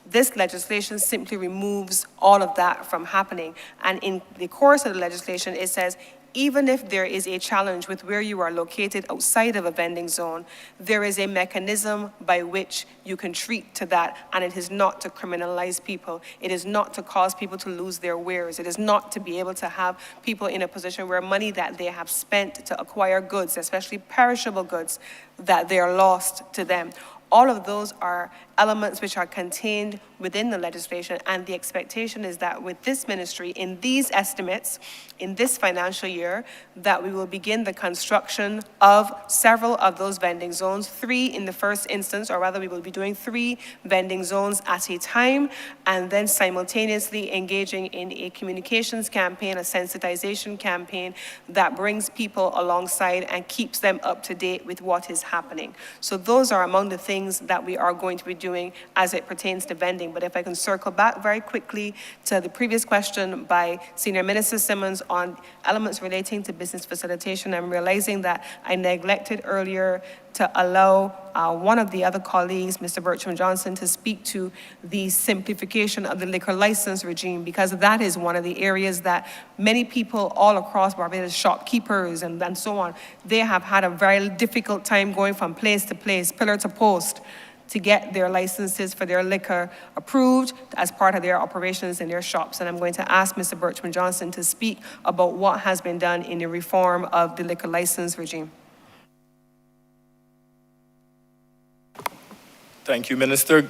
This legislation simply removes all of that from happening. And in the course of the legislation, it says, even if there is a challenge with where you are located outside of a vending zone, there is a mechanism by which you can treat to that, and it is not to criminalize people. It is not to cause people to lose their wares. It is not to be able to have people in a position where money that they have spent to acquire goods, especially perishable goods, that they are lost to them. All of those are elements which are contained within the legislation, and the expectation is that with this ministry, in these estimates, in this financial year, that we will begin the construction of several of those vending zones, 3 in the first instance, or rather we will be doing 3 vending zones at a time, and then simultaneously engaging in a communications campaign, a sensitization campaign that brings people alongside and keeps them up to date with what is happening. So those are among the things that we are going to be doing as it pertains to vending. But if I can circle back very quickly to the previous question by Senior Minister Simmons on elements relating to business facilitation, I'm realizing that I neglected earlier to allow one of the other colleagues, Mr. Bertram Johnson, to speak to the simplification of the liquor license regime, because that is one of the areas that many people all across Barbados, shopkeepers and so on, they have had a very difficult time going from place to place, pillar to post, to get their licenses for their liquor approved as part of their operations in their shops. And I'm going to ask Mr. Bertram Johnson to speak about what has been done in the reform of the liquor license regime. Thank you, Minister.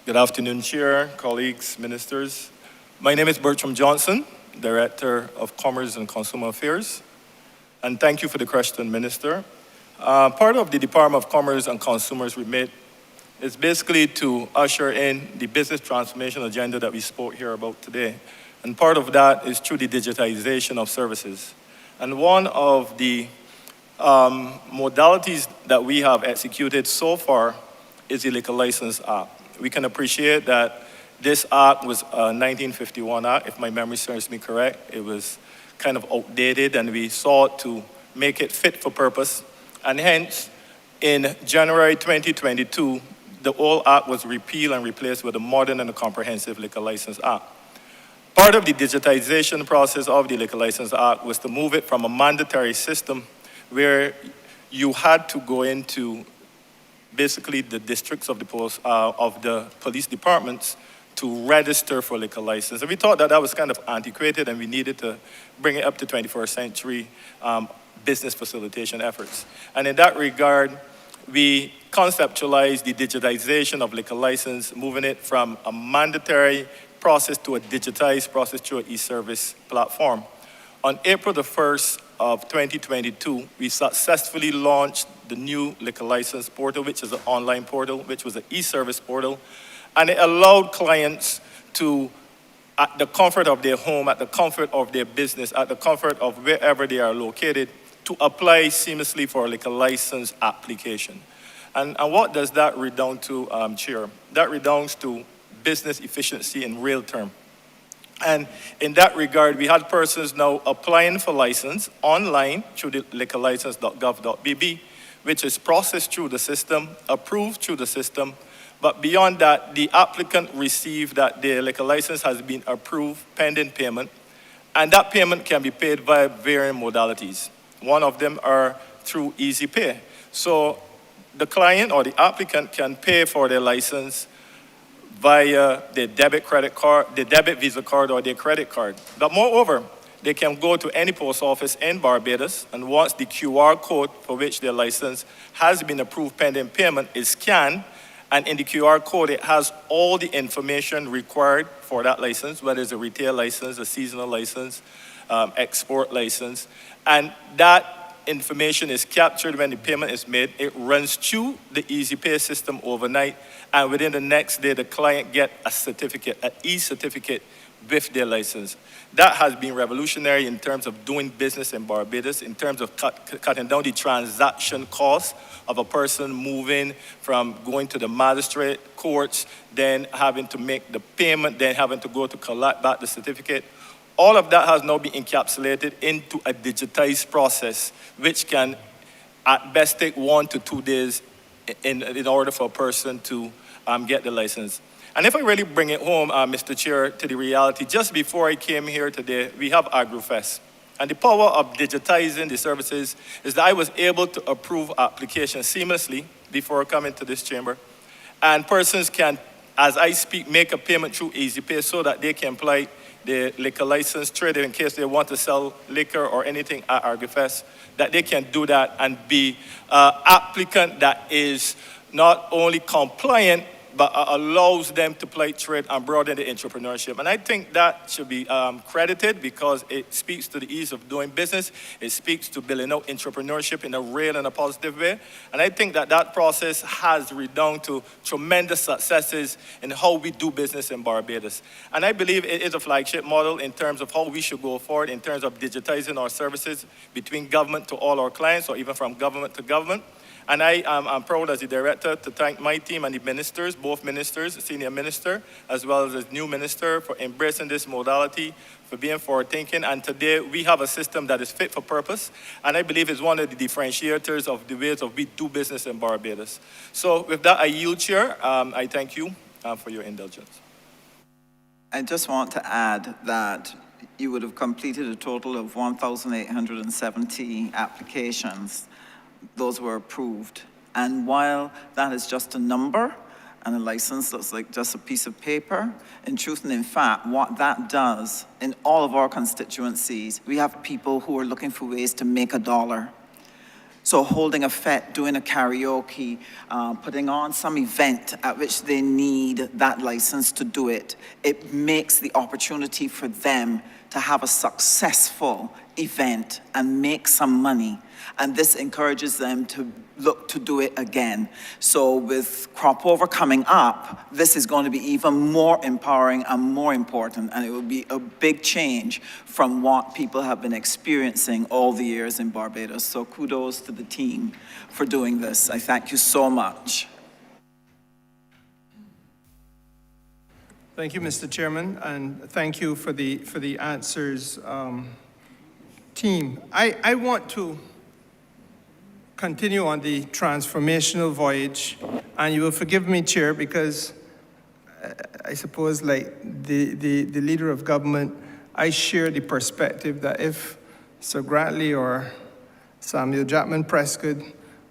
Good afternoon, Chair, colleagues, ministers. My name is Bertram Johnson, Director of Commerce and Consumer Affairs. And thank you for the question, Minister. Part of the Department of Commerce and Consumers remit is basically to usher in the business transformation agenda that we spoke here about today. And part of that is through the digitization of services. And one of the modalities that we have executed so far is the Liquor License Act. We can appreciate that this act was a 1951 act, if my memory serves me correct. It was kind of outdated, and we sought to make it fit for purpose. And hence, in January 2022, the old act was repealed and replaced with a modern and a comprehensive Liquor License Act. Part of the digitization process of the Liquor License Act was to move it from a mandatory system where you had to go into basically the districts of the police departments to register for liquor license. And we thought that that was kind of antiquated, and we needed to bring it up to 21st century business facilitation efforts. And in that regard, we conceptualized the digitization of liquor license, moving it from a mandatory process to a digitized process through an e-service platform. On April the 1st of 2022, we successfully launched the new liquor license portal, which is an online portal, which was an e-service portal. And it allowed clients to, at the comfort of their home, at the comfort of their business, at the comfort of wherever they are located, to apply seamlessly for a liquor license application. And what does that redound to, Chair? That redounds to business efficiency in real term. And in that regard, we had persons now applying for license online through the liquorlicense.gov.bb, which is processed through the system, approved through the system. But beyond that, the applicant received that their liquor license has been approved pending payment, and that payment can be paid via varying modalities. One of them are through Easy Pay. So the client or the applicant can pay for their license via their debit Visa card or their credit card. But moreover, they can go to any post office in Barbados, and once the QR code for which their license has been approved pending payment is scanned, and in the QR code, it has all the information required for that license, whether it's a retail license, a seasonal license, export license. And that information is captured when the payment is made. It runs through the Easy Pay system overnight, and within the next day, the client gets a certificate, an e-certificate with their license. That has been revolutionary in terms of doing business in Barbados, in terms of cutting down the transaction costs of a person moving from going to the magistrate courts, then having to make the payment, then having to go to collect back the certificate. All of that has now been encapsulated into a digitized process, which can at best take 1 to 2 days in order for a person to get the license. And if I really bring it home, Mr. Chair, to the reality, just before I came here today, we have AgroFest. And the power of digitizing the services is that I was able to approve applications seamlessly before coming to this chamber. And persons can, as I speak, make a payment through Easy Pay so that they can apply the liquor license trade in case they want to sell liquor or anything at AgroFest, that they can do that and be an applicant that is not only compliant, but allows them to play trade and broaden the entrepreneurship. And I think that should be credited because it speaks to the ease of doing business. It speaks to building out entrepreneurship in a real and a positive way. And I think that that process has redounded to tremendous successes in how we do business in Barbados. And I believe it is a flagship model in terms of how we should go forward in terms of digitizing our services between government to all our clients or even from government to government. And I'm proud as the director to thank my team and the ministers, both ministers, the senior minister, as well as the new minister for embracing this modality, for being forward-thinking. And today we have a system that is fit for purpose. And I believe it's one of the differentiators of the ways of we do business in Barbados. So with that, I yield, Chair. I thank you for your indulgence. I just want to add that you would have completed a total of 1,870 applications. Those were approved. And while that is just a number and a license looks like just a piece of paper, in truth and in fact, what that does in all of our constituencies, we have people who are looking for ways to make a dollar. So holding a fete, doing a karaoke, putting on some event at which they need that license to do it, it makes the opportunity for them to have a successful event and make some money. And this encourages them to look to do it again. So with crop over coming up, this is going to be even more empowering and more important, and it will be a big change from what people have been experiencing all the years in Barbados. So kudos to the team for doing this. I thank you so much. Thank you, Mr. Chairman, and thank you for the answers, team. I want to continue on the transformational voyage, and you will forgive me, Chair, because I suppose, like the leader of government, I share the perspective that if Sir Grantley or Samuel Jackman Prescott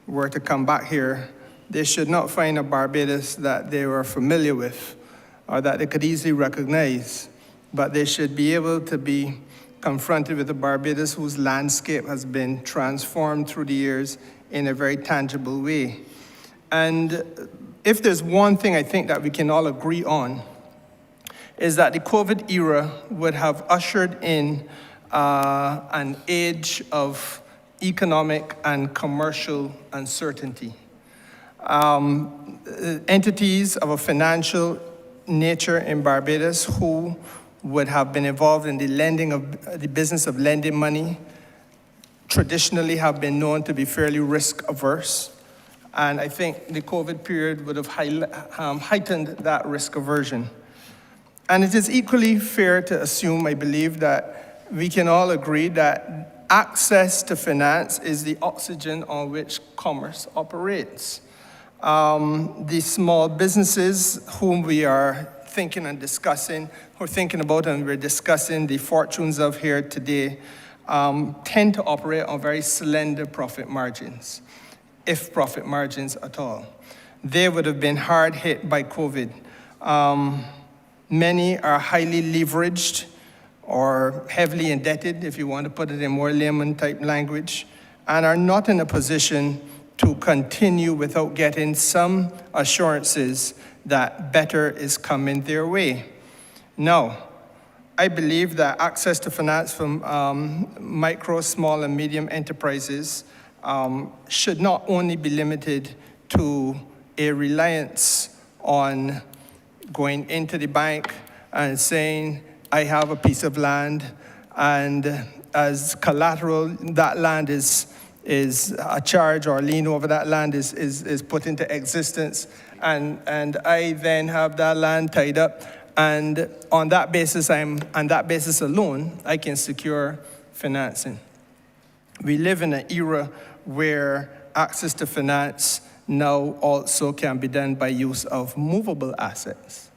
were to come back here, they should not find a Barbados that they were familiar with or that they could easily recognize, but they should be able to be confronted with a Barbados whose landscape has been transformed through the years in a very tangible way. And if there's one thing I think that we can all agree on, is that the COVID era would have ushered in an age of economic and commercial uncertainty. Entities of a financial nature in Barbados who would have been involved in the business of lending money traditionally have been known to be fairly risk averse. And I think the COVID period would have heightened that risk aversion. And it is equally fair to assume, I believe, that we can all agree that access to finance is the oxygen on which commerce operates. The small businesses whom we are thinking and discussing, or thinking about and we're discussing the fortunes of here today, tend to operate on very slender profit margins, if profit margins at all. They would have been hard hit by COVID. Many are highly leveraged or heavily indebted, if you want to put it in more layman type language, and are not in a position to continue without getting some assurances that better is coming their way. Now, I believe that access to finance from micro, small, and medium enterprises should not only be limited to a reliance on going into the bank and saying, I have a piece of land, and as collateral, that land is a charge or lien over that land is put into existence, and I then have that land tied up, and on that basis alone, I can secure financing. We live in an era where access to finance now also can be done by use of movable assets.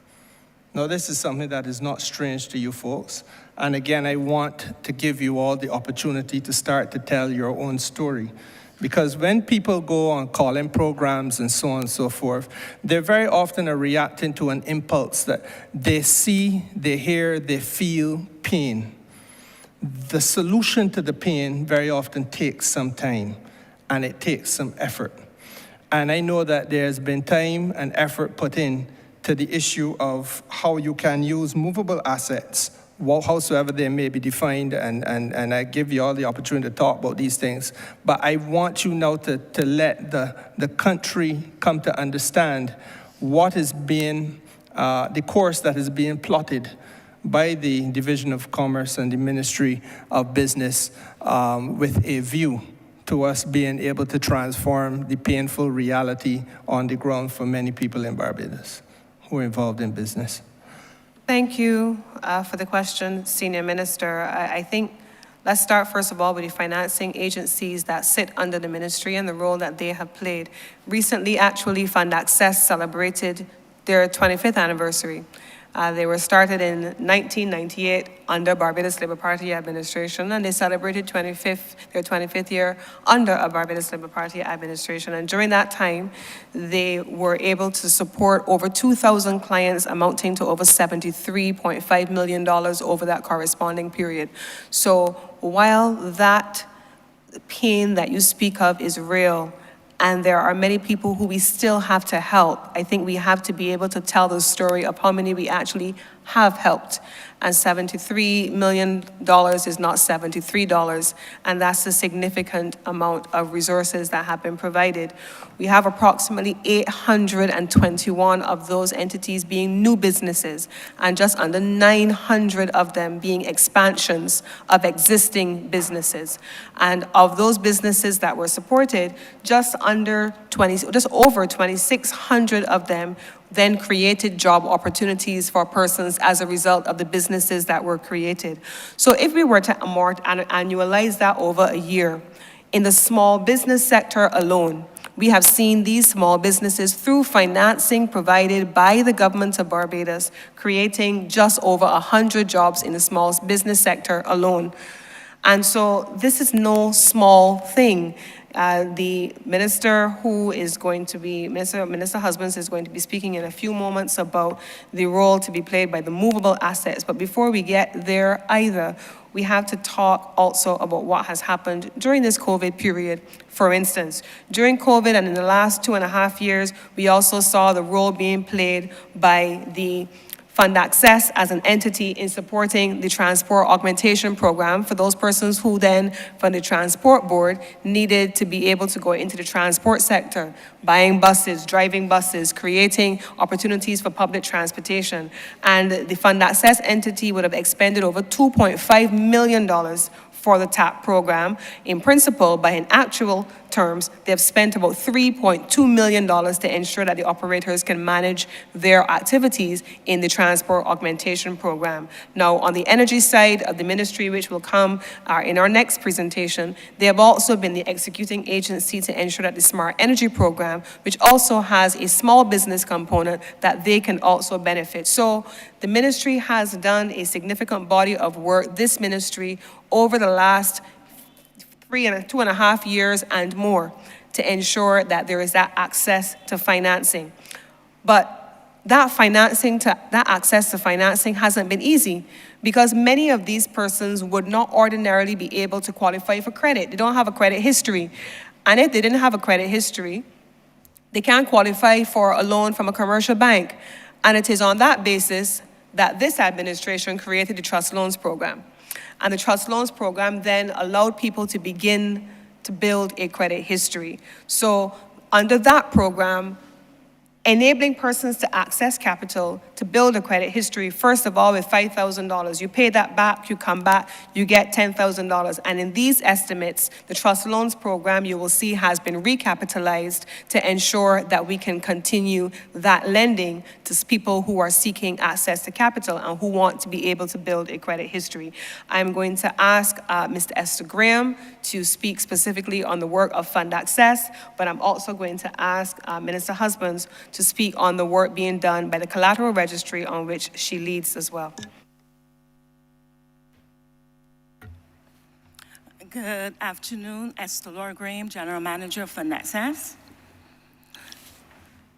Now, this is something that is not strange to you folks. And again, I want to give you all the opportunity to start to tell your own story. Because when people go on call-in programs and so on and so forth, they very often are reacting to an impulse that they see, they hear, they feel pain. The solution to the pain very often takes some time, and it takes some effort. And I know that there's been time and effort put in to the issue of how you can use movable assets, howsoever they may be defined, and I give you all the opportunity to talk about these things. But I want you now to let the country come to understand what is being, the course that is being plotted by the Division of Commerce and the Ministry of Business with a view to us being able to transform the painful reality on the ground for many people in Barbados who are involved in business. Thank you for the question, Senior Minister. I think let's start first of all with the financing agencies that sit under the ministry and the role that they have played. Recently, actually, Fund Access celebrated their 25th anniversary. They were started in 1998 under Barbados Labour Party administration, and they celebrated their 25th year under a Barbados Labour Party administration. And during that time, they were able to support over 2,000 clients, amounting to over $73.5 million over that corresponding period. So while that pain that you speak of is real, and there are many people who we still have to help, I think we have to be able to tell the story of how many we actually have helped. and $73 million is not $73, and that's a significant amount of resources that have been provided. We have approximately 821 of those entities being new businesses, and just under 900 of them being expansions of existing businesses. And of those businesses that were supported, just over 2,600 of them then created job opportunities for persons as a result of the businesses that were created. So if we were to annualize that over a year, in the small business sector alone, we have seen these small businesses, through financing provided by the government of Barbados, creating just over 100 jobs in the small business sector alone. And so this is no small thing. The minister who is going to be, Minister Husbands is going to be speaking in a few moments about the role to be played by the movable assets. But before we get there either, we have to talk also about what has happened during this COVID period. For instance, during COVID and in the last 2.5 years, we also saw the role being played by the Fund Access as an entity in supporting the transport augmentation program for those persons who then, from the transport board, needed to be able to go into the transport sector, buying buses, driving buses, creating opportunities for public transportation. And the Fund Access entity would have expended over $2.5 million for the TAP program in principle, but in actual terms, they have spent about $3.2 million to ensure that the operators can manage their activities in the transport augmentation program. Now, on the energy side of the ministry, which will come in our next presentation, they have also been the executing agency to ensure that the smart energy program, which also has a small business component, that they can also benefit. So the ministry has done a significant body of work, this ministry, over the last 2.5 years and more, to ensure that there is that access to financing. But that access to financing hasn't been easy, because many of these persons would not ordinarily be able to qualify for credit. They don't have a credit history. And if they didn't have a credit history, they can't qualify for a loan from a commercial bank. And it is on that basis that this administration created the Trust Loans Program. And the Trust Loans Program then allowed people to begin to build a credit history. So under that program, enabling persons to access capital to build a credit history, first of all, with $5,000. You pay that back, you come back, you get $10,000. And in these estimates, the Trust Loans Program, you will see, has been recapitalized to ensure that we can continue that lending to people who are seeking access to capital and who want to be able to build a credit history. I'm going to ask Mr. Esther Graham to speak specifically on the work of Fund Access, but I'm also going to ask Minister Husbands to speak on the work being done by the Collateral Registry, on which she leads as well. Good afternoon, Esther Laura Graham, General Manager of Fund Access.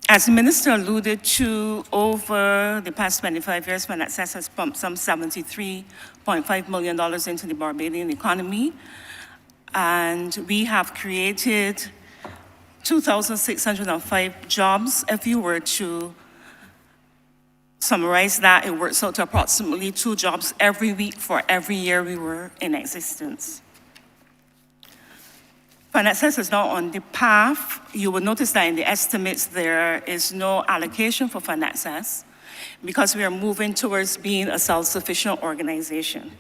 As the Minister alluded to, over the past 25 years, Fund Access has pumped some $73.5 million into the Barbadian economy, and we have created 2,605 jobs. If you were to summarize that, it works out to approximately 2 jobs every week for every year we were in existence. Fund Access is now on the path. You will notice that in the estimates there is no allocation for Fund Access, because we are moving towards being a self-sufficient organization.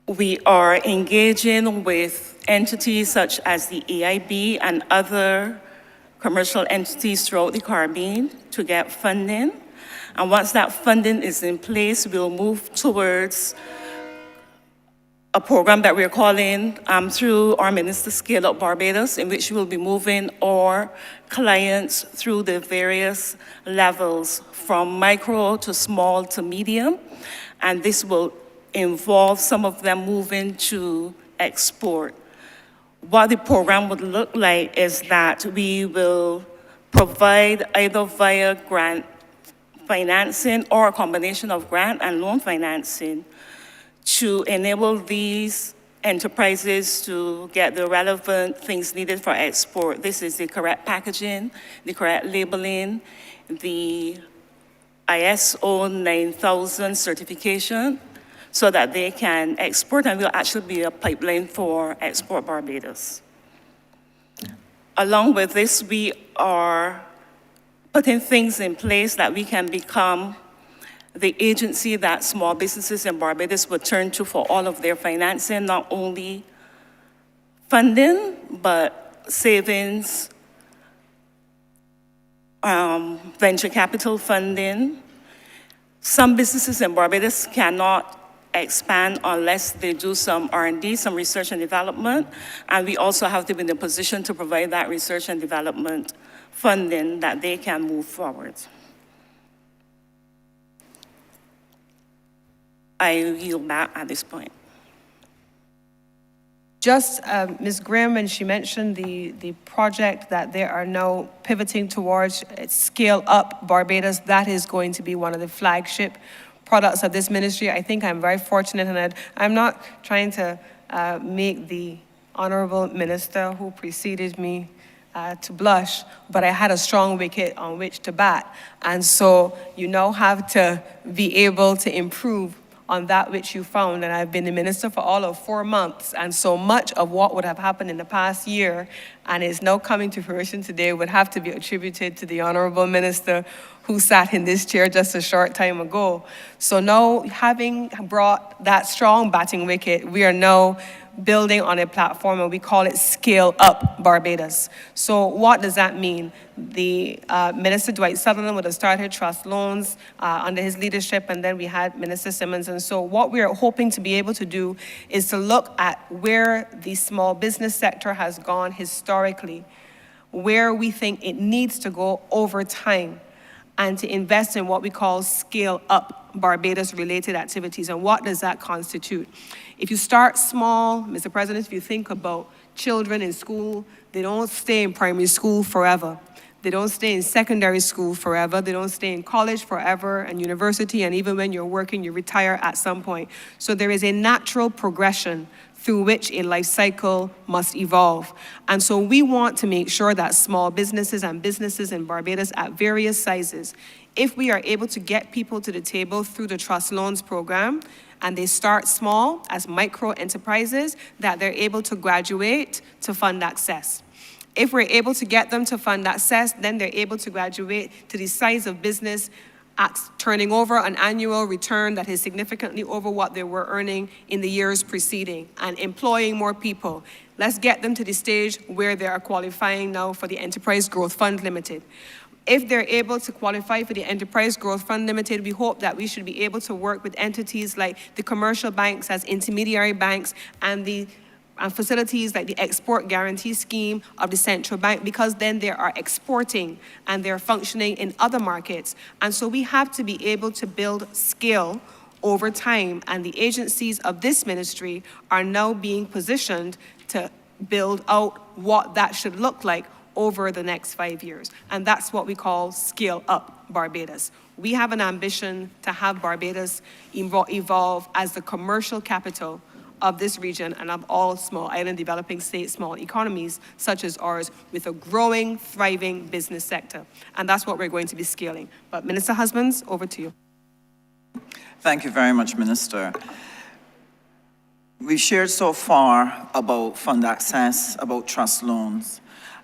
We are engaging with entities such as the AIB and other commercial entities throughout the Caribbean to get funding. And once that funding is in place, we'll move towards a program that we're calling, through our Minister, Scale Up Barbados, in which we'll be moving our clients through the various levels, from micro to small to medium. And this will involve some of them moving to export. What the program would look like is that we will provide either via grant financing or a combination of grant and loan financing to enable these enterprises to get the relevant things needed for export. This is the correct packaging, the correct labeling, the ISO 9000 certification so that they can export, and will actually be a pipeline for Export Barbados. Along with this, we are putting things in place that we can become the agency that small businesses in Barbados would turn to for all of their financing, not only funding, but savings, venture capital funding. Some businesses in Barbados cannot expand unless they do some R&D, some research and development, and we also have to be in a position to provide that research and development funding that they can move forward. I yield back at this point. Just Ms. Grimm, and she mentioned the project that they are now pivoting towards, Scale Up Barbados. That is going to be one of the flagship products of this ministry. I think I'm very fortunate, and I'm not trying to make the Honourable Minister who preceded me to blush, but I had a strong wicket on which to bat. And so you now have to be able to improve on that which you found. And I've been the minister for all of 4 months, and so much of what would have happened in the past year and is now coming to fruition today would have to be attributed to the Honourable Minister who sat in this chair just a short time ago. So now, having brought that strong batting wicket, we are now building on a platform, and we call it Scale Up Barbados. So what does that mean? The Minister Dwight Sutherland would have started trust loans under his leadership, and then we had Minister Simmons. And so what we are hoping to be able to do is to look at where the small business sector has gone historically, where we think it needs to go over time, and to invest in what we call Scale Up Barbados related activities. And what does that constitute? If you start small, Mr. President, if you think about children in school, they don't stay in primary school forever. They don't stay in secondary school forever. They don't stay in college forever and university, and even when you're working, you retire at some point. So there is a natural progression through which a life cycle must evolve. And so we want to make sure that small businesses and businesses in Barbados at various sizes, if we are able to get people to the table through the Trust Loans Program, and they start small as micro enterprises, that they're able to graduate to fund access. If we're able to get them to fund access, then they're able to graduate to the size of business at turning over an annual return that is significantly over what they were earning in the years preceding and employing more people. Let's get them to the stage where they are qualifying now for the Enterprise Growth Fund Limited. If they're able to qualify for the Enterprise Growth Fund Limited, we hope that we should be able to work with entities like the commercial banks as intermediary banks and facilities like the Export Guarantee Scheme of the Central Bank, because then they are exporting and they're functioning in other markets. And so we have to be able to build skill over time, and the agencies of this ministry are now being positioned to build out what that should look like over the next 5 years. And that's what we call Scale Up Barbados. We have an ambition to have Barbados evolve as the commercial capital of this region and of all small island developing states, small economies such as ours, with a growing, thriving business sector. And that's what we're going to be scaling. But Minister Husbands, over to you. Thank you very much, Minister. We've shared so far about fund access, about trust loans,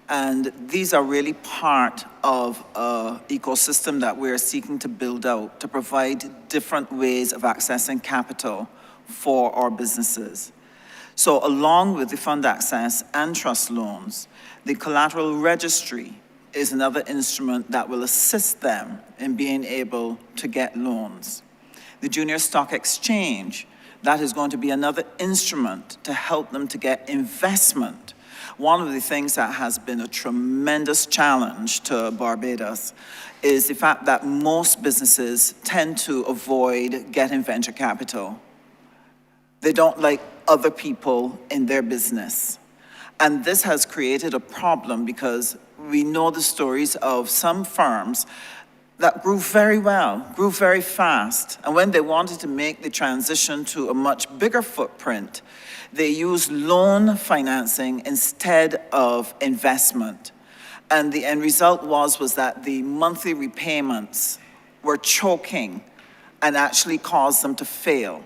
and these are really part of an ecosystem that we're seeking to build out to provide different ways of accessing capital for our businesses. So along with the fund access and trust loans, the collateral registry is another instrument that will assist them in being able to get loans. The junior stock exchange, that is going to be another instrument to help them to get investment. One of the things that has been a tremendous challenge to Barbados is the fact that most businesses tend to avoid getting venture capital. They don't like other people in their business. And this has created a problem because we know the stories of some firms that grew very well, grew very fast. And when they wanted to make the transition to a much bigger footprint, they used loan financing instead of investment. And the end result was that the monthly repayments were choking and actually caused them to fail.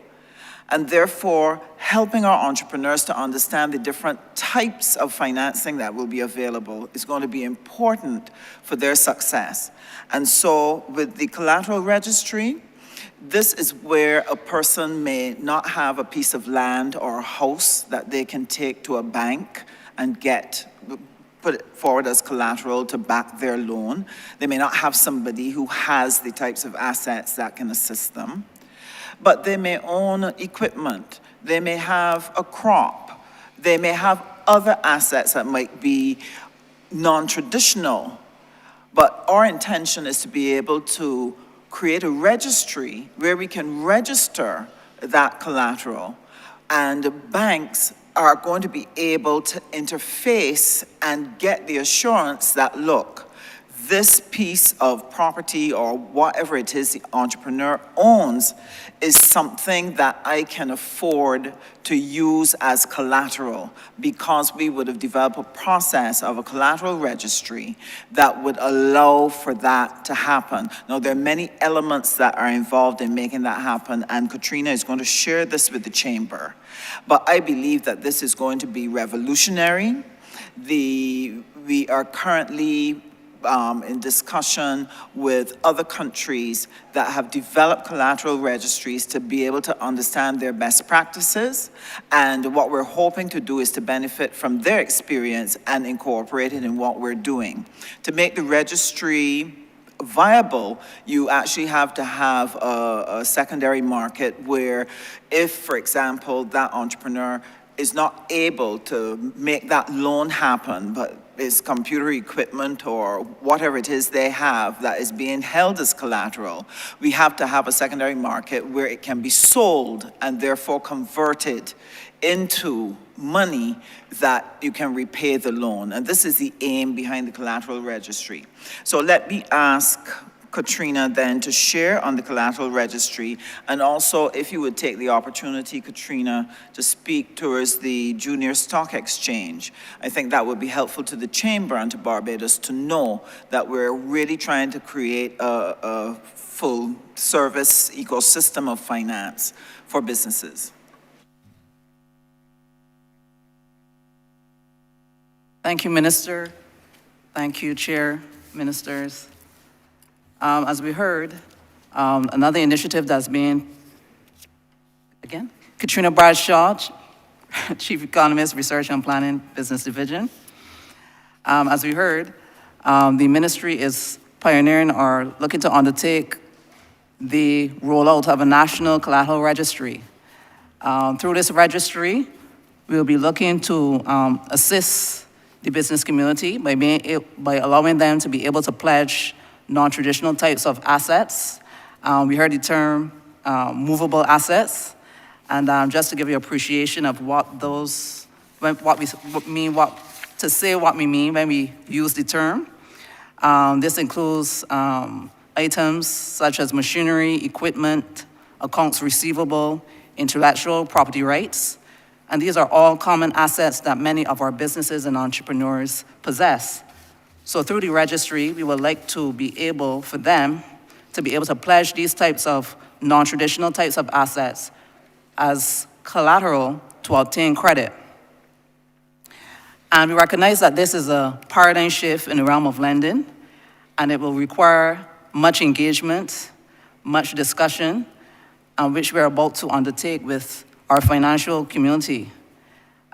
And therefore, helping our entrepreneurs to understand the different types of financing that will be available is going to be important for their success. And so with the collateral registry, this is where a person may not have a piece of land or a house that they can take to a bank and put it forward as collateral to back their loan. They may not have somebody who has the types of assets that can assist them. But they may own equipment, they may have a crop, they may have other assets that might be non-traditional. But our intention is to be able to create a registry where we can register that collateral, and banks are going to be able to interface and get the assurance that, look, this piece of property or whatever it is the entrepreneur owns is something that I can afford to use as collateral, because we would have developed a process of a collateral registry that would allow for that to happen. Now, there are many elements that are involved in making that happen, and Katrina is going to share this with the Chamber. But I believe that this is going to be revolutionary. We are currently in discussion with other countries that have developed collateral registries to be able to understand their best practices. And what we're hoping to do is to benefit from their experience and incorporate it in what we're doing. To make the registry viable, you actually have to have a secondary market where if, for example, that entrepreneur is not able to make that loan happen, but is computer equipment or whatever it is they have that is being held as collateral, we have to have a secondary market where it can be sold and therefore converted into money that you can repay the loan. And this is the aim behind the collateral registry. So let me ask Katrina then to share on the collateral registry, and also if you would take the opportunity, Katrina, to speak towards the Junior Stock Exchange. I think that would be helpful to the Chamber and to Barbados to know that we're really trying to create a full service ecosystem of finance for businesses. Thank you, Minister. Thank you, Chair, Ministers. As we heard, another initiative that's being, again, Katrina Bradshaw, Chief Economist, Research and Planning, Business Division. As we heard, the ministry is pioneering or looking to undertake the rollout of a national collateral registry. Through this registry, we'll be looking to assist the business community by allowing them to be able to pledge non-traditional types of assets. We heard the term movable assets, and just to give you appreciation of what those, what we mean when we use the term. This includes items such as machinery, equipment, accounts receivable, intellectual property rights, and these are all common assets that many of our businesses and entrepreneurs possess. So through the registry, we would like to be able for them to be able to pledge these types of non-traditional types of assets as collateral to obtain credit. And we recognize that this is a paradigm shift in the realm of lending, and it will require much engagement, much discussion, which we're about to undertake with our financial community.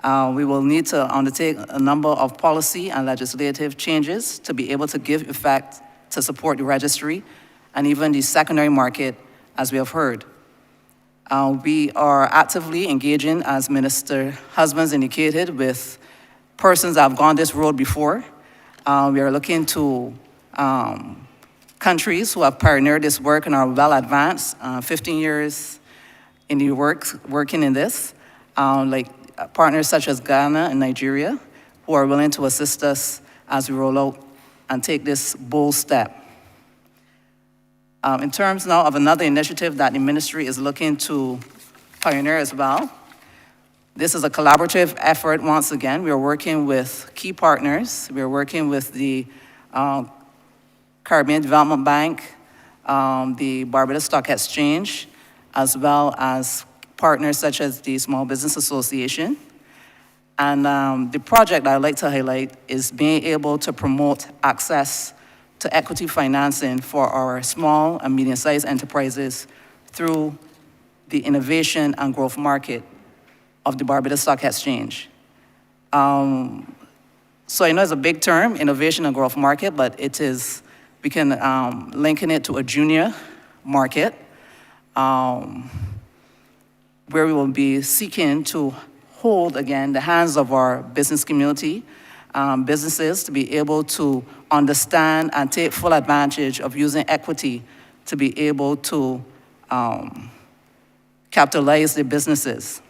We will need to undertake a number of policy and legislative changes to be able to give effect to support the registry and even the secondary market, as we have heard. We are actively engaging, as Minister Husbands indicated, with persons that have gone this road before. We are looking to countries who have pioneered this work and are well advanced, 15 years in the working in this, like partners such as Ghana and Nigeria, who are willing to assist us as we roll out and take this bold step. In terms now of another initiative that the ministry is looking to pioneer as well, this is a collaborative effort once again. We are working with key partners. We are working with the Caribbean Development Bank, the Barbados Stock Exchange, as well as partners such as the Small Business Association. And the project I'd like to highlight is being able to promote access to equity financing for our small and medium-sized enterprises through the innovation and growth market of the Barbados Stock Exchange. So I know it's a big term, innovation and growth market, but it is, we can liken it to a junior market where we will be seeking to hold, again, the hands of our business community, businesses to be able to understand and take full advantage of using equity to be able to capitalize their businesses.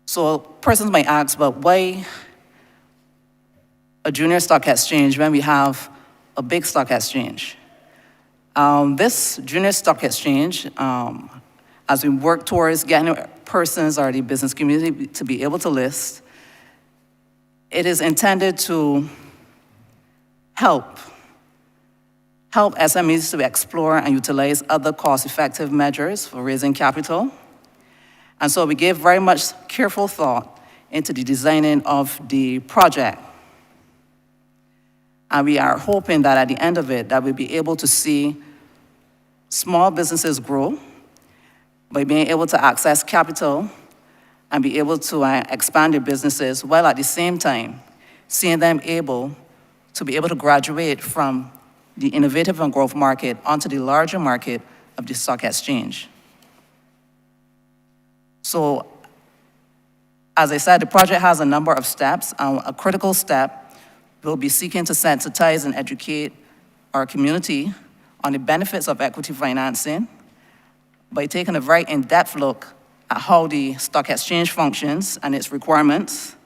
So persons might ask, but why a junior stock exchange when we have a big stock exchange? This junior stock exchange, as we work towards getting persons or the business community to be able to list, it is intended to help SMEs to explore and utilize other cost-effective measures for raising capital. And so we gave very much careful thought into the designing of the project. And we are hoping that at the end of it, that we'll be able to see small businesses grow by being able to access capital and be able to expand their businesses, while at the same time seeing them able to be able to graduate from the innovative and growth market onto the larger market of the stock exchange. So, as I said, the project has a number of steps. A critical step will be seeking to sensitize and educate our community on the benefits of equity financing by taking a very in-depth look at how the stock exchange functions and its requirements.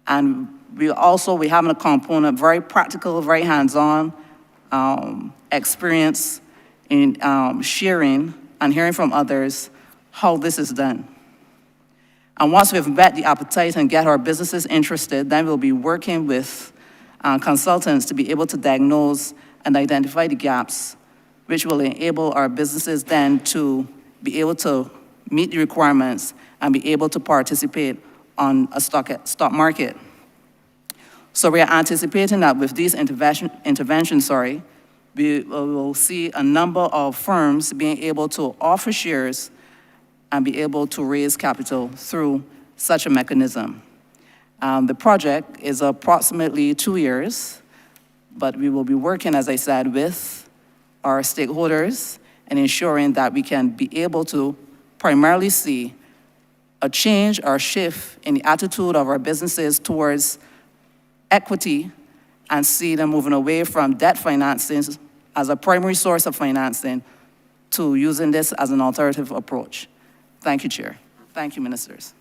And we have a component, very practical, very hands-on experience in sharing and hearing from others how this is done. And once we've met the appetite and get our businesses interested, then we'll be working with consultants to be able to diagnose and identify the gaps, which will enable our businesses then to be able to meet the requirements and be able to participate on a stock market. So we are anticipating that with these interventions, we will see a number of firms being able to offer shares and be able to raise capital through such a mechanism. The project is approximately 2 years, but we will be working, as I said, with our stakeholders and ensuring that we can be able to primarily see a change or shift in the attitude of our businesses towards equity and see them moving away from debt financing as a primary source of financing to using this as an alternative approach. Thank you, Chair. Thank you, Ministers.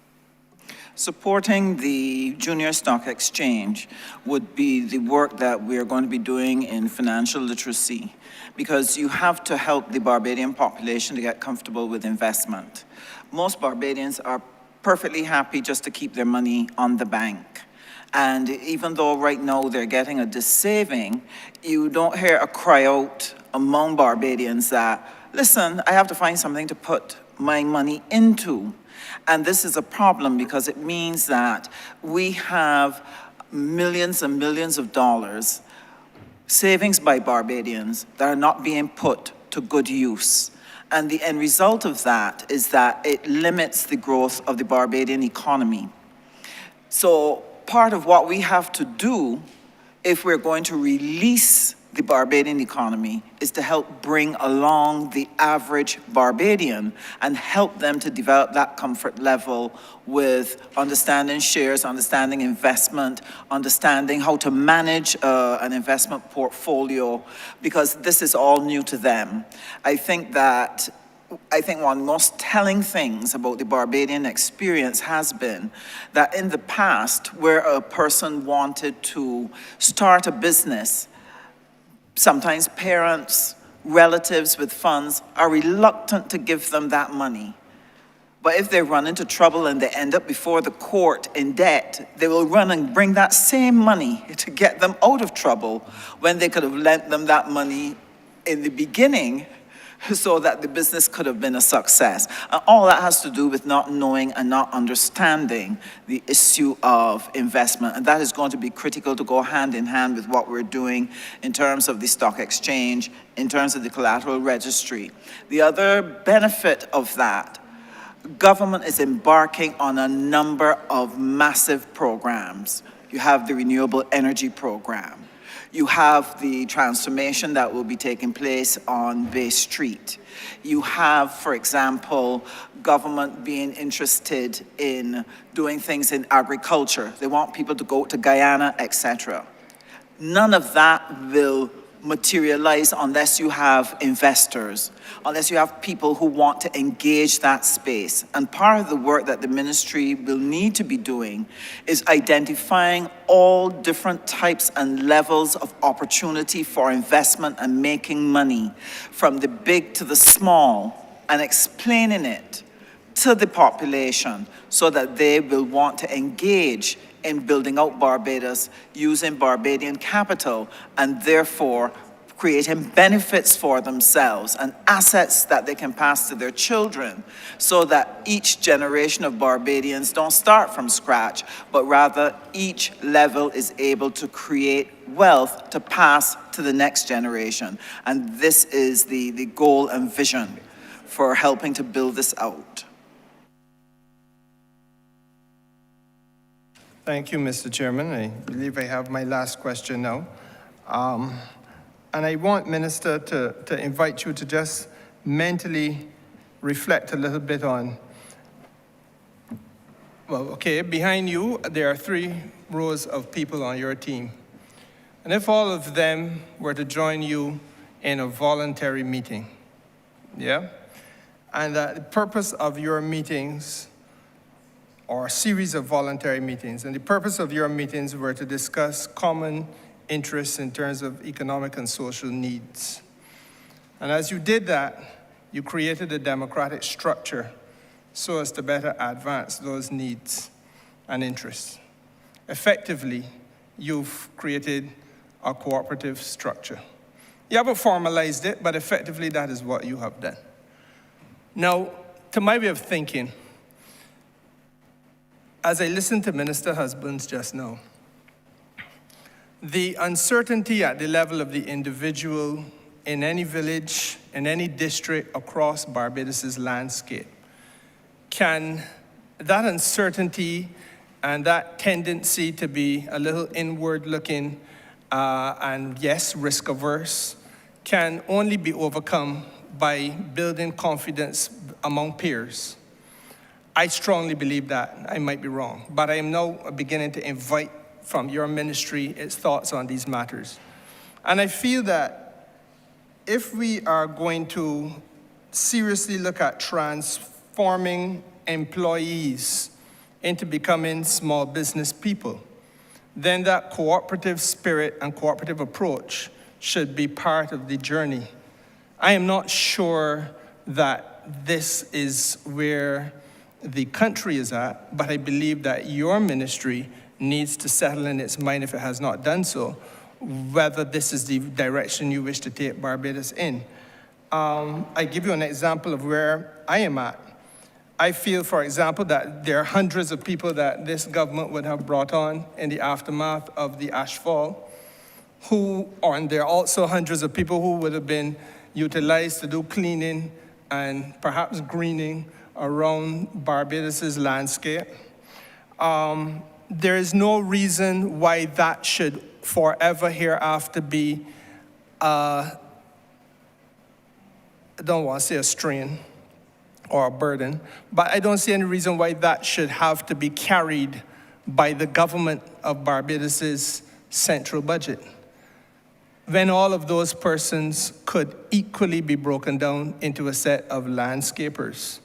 Supporting the Junior Stock Exchange would be the work that we're going to be doing in financial literacy, because you have to help the Barbadian population to get comfortable with investment. Most Barbadians are perfectly happy just to keep their money on the bank. And even though right now they're getting a saving, you don't hear a cry out among Barbadians that, listen, I have to find something to put my money into. And this is a problem because it means that we have millions and millions of dollars savings by Barbadians that are not being put to good use. And the end result of that is that it limits the growth of the Barbadian economy. So part of what we have to do if we're going to release the Barbadian economy is to help bring along the average Barbadian and help them to develop that comfort level with understanding shares, understanding investment, understanding how to manage an investment portfolio, because this is all new to them. I think one of the most telling things about the Barbadian experience has been that in the past, where a person wanted to start a business, sometimes parents, relatives with funds are reluctant to give them that money. But if they run into trouble and they end up before the court in debt, they will run and bring that same money to get them out of trouble when they could have lent them that money in the beginning so that the business could have been a success. And all that has to do with not knowing and not understanding the issue of investment. And that is going to be critical to go hand in hand with what we're doing in terms of the stock exchange, in terms of the collateral registry. The other benefit of that, government is embarking on a number of massive programs. You have the renewable energy program. You have the transformation that will be taking place on Bay Street. You have, for example, government being interested in doing things in agriculture. They want people to go to Guyana, etc. None of that will materialize unless you have investors, unless you have people who want to engage that space. And part of the work that the ministry will need to be doing is identifying all different types and levels of opportunity for investment and making money, from the big to the small, and explaining it to the population so that they will want to engage in building out Barbados using Barbadian capital, and therefore creating benefits for themselves and assets that they can pass to their children, so that each generation of Barbadians don't start from scratch, but rather each level is able to create wealth to pass to the next generation. And this is the goal and vision for helping to build this out. Thank you, Mr. Chairman. I believe I have my last question now. And I want, Minister, to invite you to just mentally reflect a little bit on, well, okay, behind you, there are 3 rows of people on your team. And if all of them were to join you in a voluntary meeting, yeah? And the purpose of your meetings, or a series of voluntary meetings, and the purpose of your meetings were to discuss common interests in terms of economic and social needs. And as you did that, you created a democratic structure so as to better advance those needs and interests. Effectively, you've created a cooperative structure. You haven't formalized it, but effectively that is what you have done. Now, to my way of thinking, as I listened to Minister Husbands just now, the uncertainty at the level of the individual in any village, in any district across Barbados' landscape, can that uncertainty and that tendency to be a little inward-looking and, yes, risk-averse, can only be overcome by building confidence among peers. I strongly believe that. I might be wrong, but I am now beginning to invite from your ministry its thoughts on these matters. And I feel that if we are going to seriously look at transforming employees into becoming small business people, then that cooperative spirit and cooperative approach should be part of the journey. I am not sure that this is where the country is at, but I believe that your ministry needs to settle in its mind, if it has not done so, whether this is the direction you wish to take Barbados in. I give you an example of where I am at. I feel, for example, that there are hundreds of people that this government would have brought on in the aftermath of the ashfall, and there are also hundreds of people who would have been utilized to do cleaning and perhaps greening around Barbados' landscape. There is no reason why that should forever hereafter be, I don't want to say a strain or a burden, but I don't see any reason why that should have to be carried by the government of Barbados' central budget, when all of those persons could equally be broken down into a set of landscapers.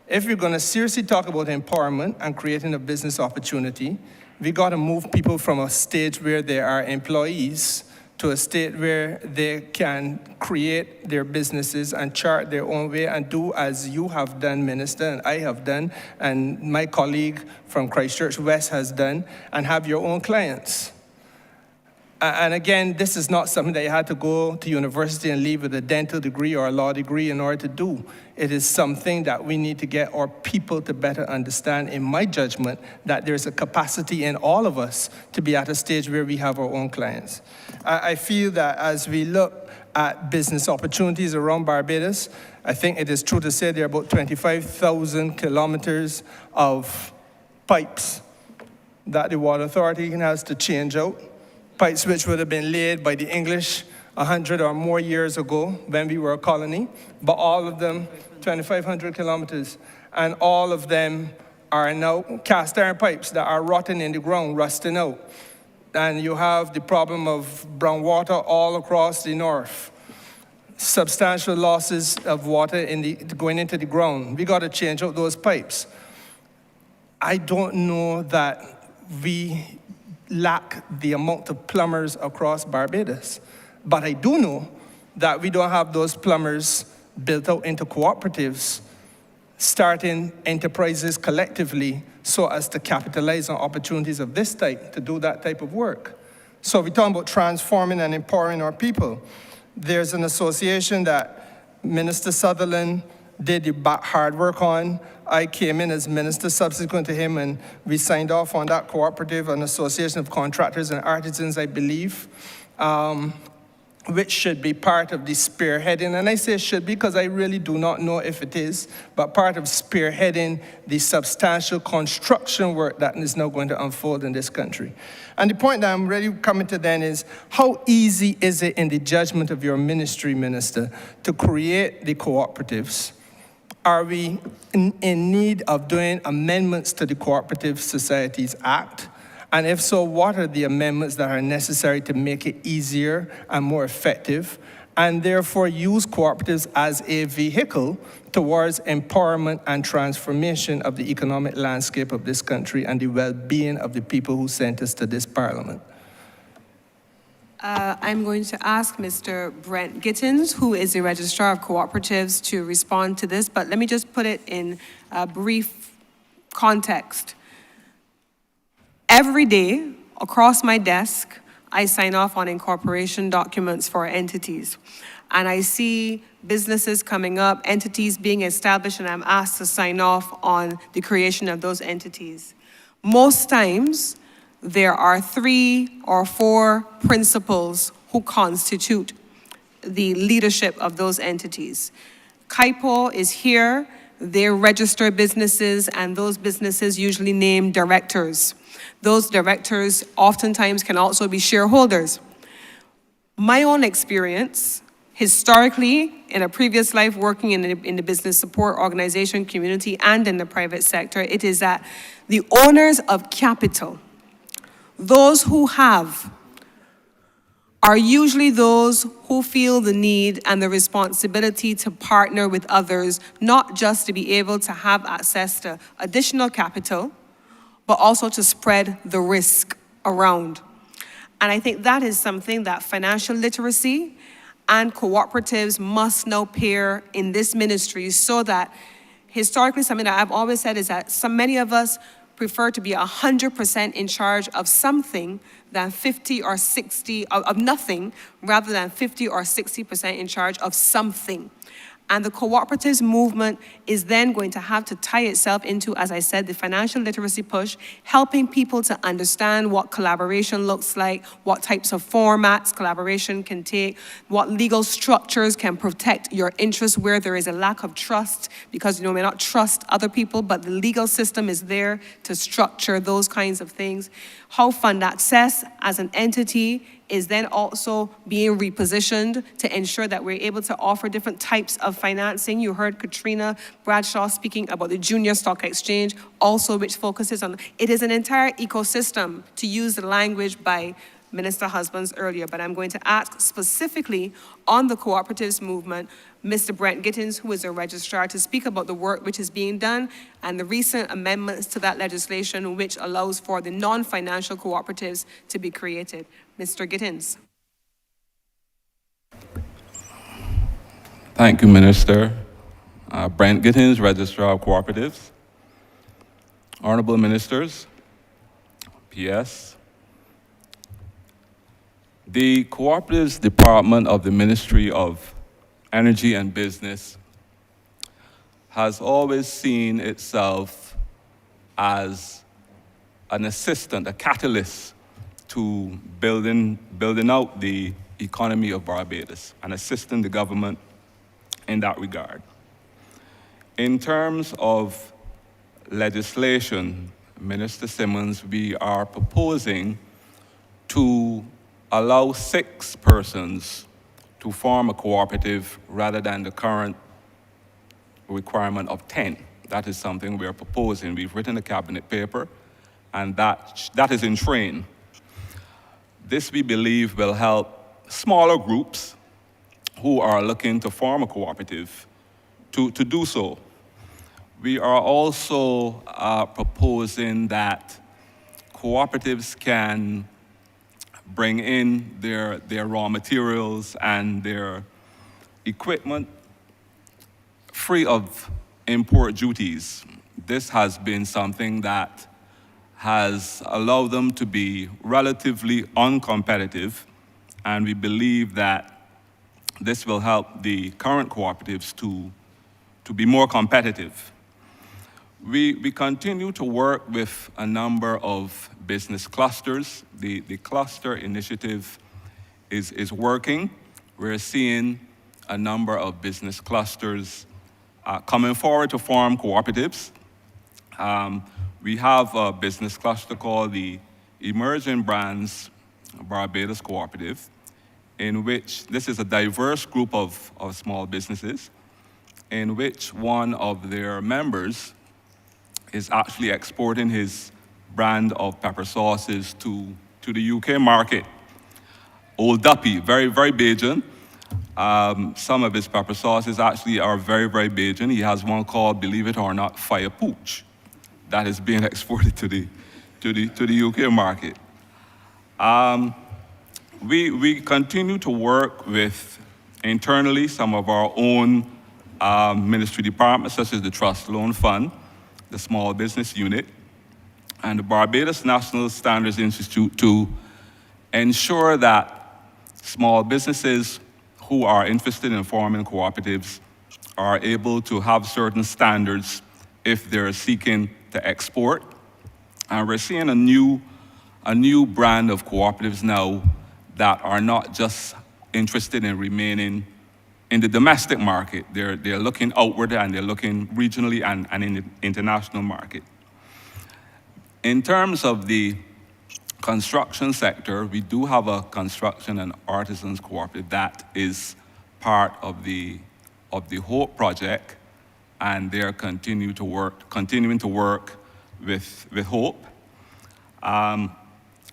If we're going to seriously talk about empowerment and creating a business opportunity, we got to move people from a stage where they are employees to a state where they can create their businesses and chart their own way and do as you have done, Minister, and I have done, and my colleague from Christchurch West has done, and have your own clients. And again, this is not something that you had to go to university and leave with a dental degree or a law degree in order to do. It is something that we need to get our people to better understand, in my judgment, that there's a capacity in all of us to be at a stage where we have our own clients. I feel that as we look at business opportunities around Barbados, I think it is true to say there are about 25,000 kilometers of pipes that the Water Authority has to change out. Pipes which would have been laid by the English 100 or more years ago when we were a colony, but all of them, 2,500 kilometers, and all of them are now cast iron pipes that are rotting in the ground, rusting out. And you have the problem of brown water all across the north. Substantial losses of water going into the ground. We got to change out those pipes. I don't know that we lack the amount of plumbers across Barbados. But I do know that we don't have those plumbers built out into cooperatives, starting enterprises collectively so as to capitalize on opportunities of this type, to do that type of work. So we're talking about transforming and empowering our people. There's an association that Minister Sutherland did the hard work on. I came in as minister subsequent to him, and we signed off on that cooperative, an association of contractors and artisans, I believe, which should be part of the spearheading. And I say should be because I really do not know if it is, but part of spearheading the substantial construction work that is now going to unfold in this country. And the point that I'm really coming to then is, how easy is it in the judgment of your ministry, Minister, to create the cooperatives? Are we in need of doing amendments to the Cooperative Societies Act? And if so, what are the amendments that are necessary to make it easier and more effective, and therefore use cooperatives as a vehicle towards empowerment and transformation of the economic landscape of this country and the well-being of the people who sent us to this parliament? I'm going to ask Mr. Brent Gittins, who is the Registrar of Cooperatives, to respond to this, but let me just put it in a brief context. Every day, across my desk, I sign off on incorporation documents for entities. And I see businesses coming up, entities being established, and I'm asked to sign off on the creation of those entities. Most times, there are 3 or 4 principals who constitute the leadership of those entities. CAIPO is here, they register businesses, and those businesses usually name directors. Those directors oftentimes can also be shareholders. My own experience, historically, in a previous life working in the business support organization community and in the private sector, it is that the owners of capital, those who have, are usually those who feel the need and the responsibility to partner with others, not just to be able to have access to additional capital, but also to spread the risk around. And I think that is something that financial literacy and cooperatives must now pair in this ministry, so that historically, something that I've always said is that many of us prefer to be 100% in charge of something than 50 or 60, of nothing, rather than 50 or 60% in charge of something. And the cooperatives movement is then going to have to tie itself into, as I said, the financial literacy push, helping people to understand what collaboration looks like, what types of formats collaboration can take, what legal structures can protect your interests where there is a lack of trust, because you may not trust other people, but the legal system is there to structure those kinds of things. How fund access as an entity is then also being repositioned to ensure that we're able to offer different types of financing. You heard Katrina Bradshaw speaking about the Junior Stock Exchange, also which focuses on, it is an entire ecosystem, to use the language by Minister Husbands earlier, but I'm going to ask specifically on the cooperatives movement, Mr. Brent Gittins, who is a registrar, to speak about the work which is being done and the recent amendments to that legislation which allows for the non-financial cooperatives to be created. Mr. Gittins. Thank you, Minister. Brent Gittins, Registrar of Cooperatives. Honorable Ministers, PS. The Cooperatives Department of the Ministry of Energy and Business has always seen itself as an assistant, a catalyst to building out the economy of Barbados and assisting the government in that regard. In terms of legislation, Minister Simmons, we are proposing to allow 6 persons to form a cooperative rather than the current requirement of 10. That is something we are proposing. We've written a cabinet paper, and that is in train. This, we believe, will help smaller groups who are looking to form a cooperative to do so. We are also proposing that cooperatives can bring in their raw materials and their equipment free of import duties. This has been something that has allowed them to be relatively uncompetitive, and we believe that this will help the current cooperatives to be more competitive. We continue to work with a number of business clusters. The cluster initiative is working. We're seeing a number of business clusters coming forward to form cooperatives. We have a business cluster called the Emerging Brands Barbados Cooperative, in which this is a diverse group of small businesses, in which one of their members is actually exporting his brand of pepper sauces to the UK market. Old Duppy, very, very Bajan. Some of his pepper sauces actually are very, very Bajan. He has one called, believe it or not, Fire Pooch, that is being exported to the UK market. We continue to work with internally some of our own ministry departments, such as the Trust Loan Fund, the Small Business Unit, and the Barbados National Standards Institute to ensure that small businesses who are interested in forming cooperatives are able to have certain standards if they're seeking to export. And we're seeing a new brand of cooperatives now that are not just interested in remaining in the domestic market. They're looking outward, and they're looking regionally and in the international market. In terms of the construction sector, we do have a construction and artisans cooperative that is part of the HOPE project, and they're continuing to work with HOPE.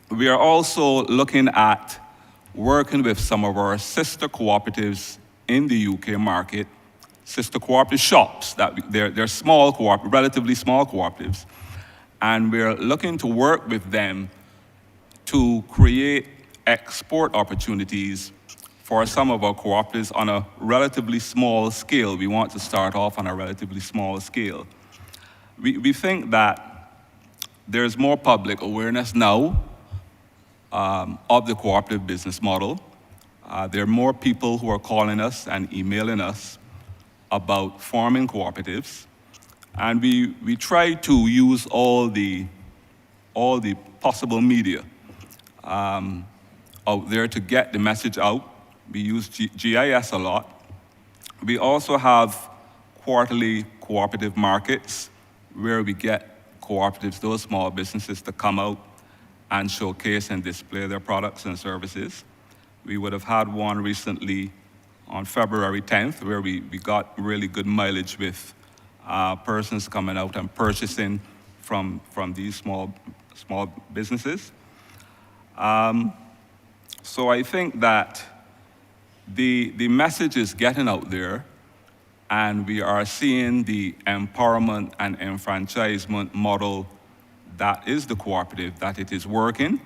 We are also looking at working with some of our sister cooperatives in the UK market, sister cooperative shops. They're small relatively small cooperatives, and we're looking to work with them to create export opportunities for some of our cooperatives on a relatively small scale. We want to start off on a relatively small scale. We think that there's more public awareness now of the cooperative business model. There are more people who are calling us and emailing us about forming cooperatives, and we try to use all the possible media out there to get the message out. We use GIS a lot. We also have quarterly cooperative markets where we get cooperatives, those small businesses, to come out and showcase and display their products and services. We would have had one recently on February 10th where we got really good mileage with persons coming out and purchasing from these small businesses. So I think that the message is getting out there, and we are seeing the empowerment and enfranchisement model that is the cooperative, that it is working.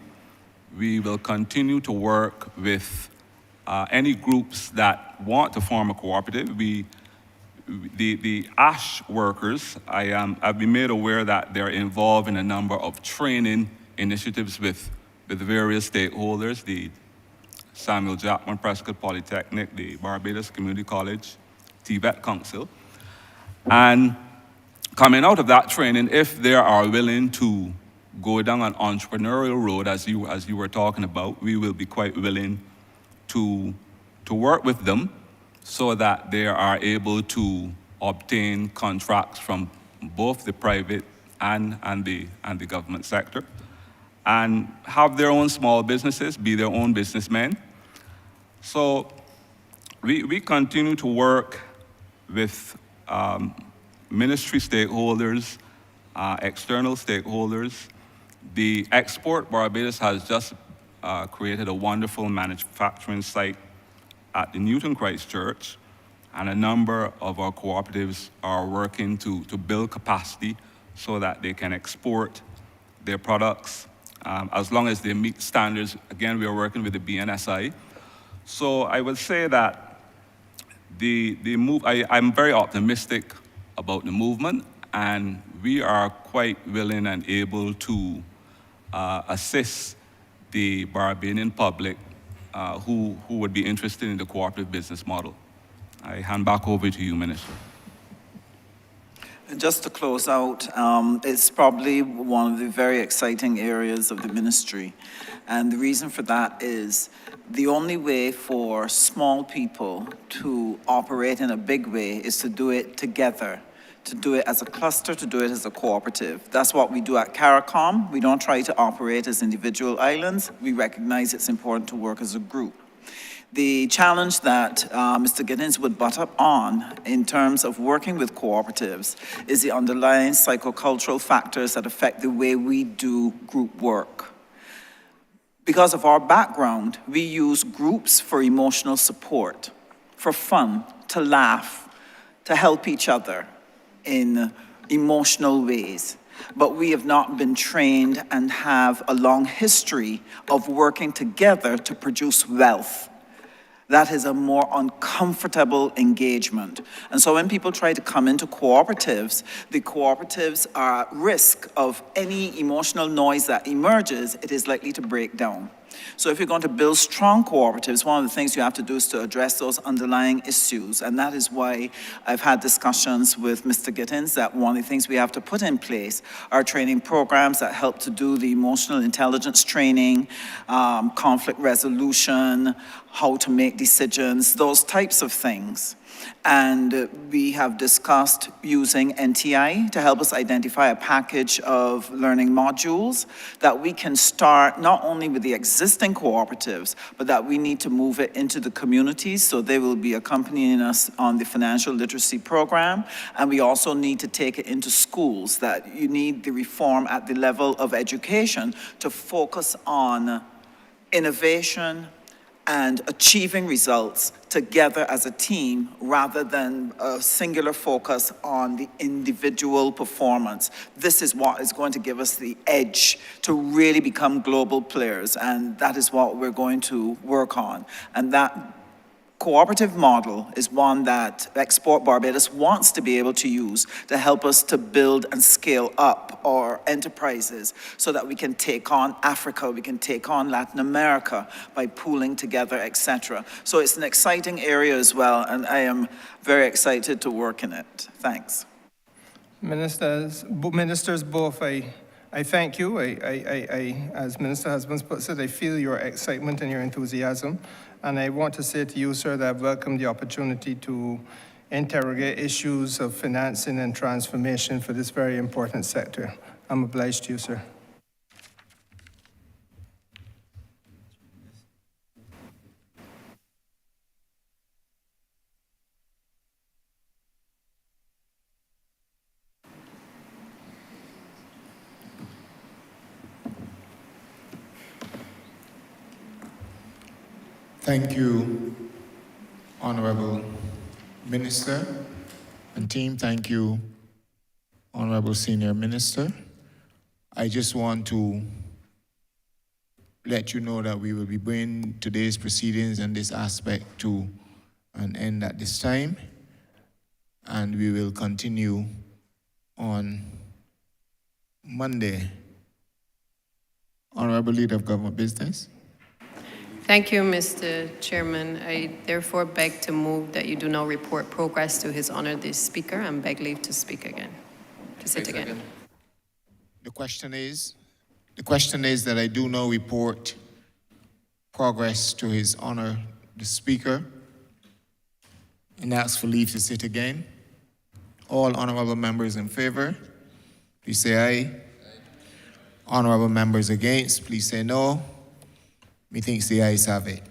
We will continue to work with any groups that want to form a cooperative. The ASH workers, I've been made aware that they're involved in a number of training initiatives with various stakeholders, the Samuel Jackman Prescott Polytechnic, the Barbados Community College, TVET Council. And coming out of that training, if they are willing to go down an entrepreneurial road, as you were talking about, we will be quite willing to work with them so that they are able to obtain contracts from both the private and the government sector, and have their own small businesses, be their own businessmen. So we continue to work with ministry stakeholders, external stakeholders. The Export Barbados has just created a wonderful manufacturing site at the Newton Christchurch, and a number of our cooperatives are working to build capacity so that they can export their products as long as they meet standards. Again, we are working with the BNSI. So I would say that the move, I'm very optimistic about the movement, and we are quite willing and able to assist the Barbadian public who would be interested in the cooperative business model. I hand back over to you, Minister. Just to close out, it's probably one of the very exciting areas of the ministry. And the reason for that is the only way for small people to operate in a big way is to do it together, to do it as a cluster, to do it as a cooperative. That's what we do at CARICOM. We don't try to operate as individual islands. We recognize it's important to work as a group. The challenge that Mr. Giddens would butt up on in terms of working with cooperatives is the underlying psychocultural factors that affect the way we do group work. Because of our background, we use groups for emotional support, for fun, to laugh, to help each other in emotional ways. But we have not been trained and have a long history of working together to produce wealth. That is a more uncomfortable engagement. And so when people try to come into cooperatives, the cooperatives are at risk of any emotional noise that emerges, it is likely to break down. So if you're going to build strong cooperatives, one of the things you have to do is to address those underlying issues. And that is why I've had discussions with Mr. Gittins that one of the things we have to put in place are training programs that help to do the emotional intelligence training, conflict resolution, how to make decisions, those types of things. And we have discussed using NTI to help us identify a package of learning modules that we can start not only with the existing cooperatives, but that we need to move it into the communities, so they will be accompanying us on the financial literacy program. And we also need to take it into schools, that you need the reform at the level of education to focus on innovation and achieving results together as a team rather than a singular focus on the individual performance. This is what is going to give us the edge to really become global players, and that is what we're going to work on. And that cooperative model is one that Export Barbados wants to be able to use to help us to build and scale up our enterprises so that we can take on Africa, we can take on Latin America by pooling together, etc. So it's an exciting area as well, and I am very excited to work in it. Thanks. Ministers both, I thank you. As Minister Husbands puts it, I feel your excitement and your enthusiasm. And I want to say to you, sir, that I welcome the opportunity to interrogate issues of financing and transformation for this very important sector. I'm obliged to you, sir. Thank you, Honourable Minister and team. Thank you, Honourable Senior Minister. I just want to let you know that we will be bringing today's proceedings and this aspect to an end at this time, and we will continue on Monday. Honourable Leader of Government Business. Thank you, Mr. Chairman. I therefore beg to move that you do now report progress to His Honor the Speaker and beg leave to speak again, to sit again. The question is that I do now report progress to His Honor the Speaker and ask for leave to sit again. All honorable members in favor, please say aye. Honorable members against, please say no. Methinks the ayes have it.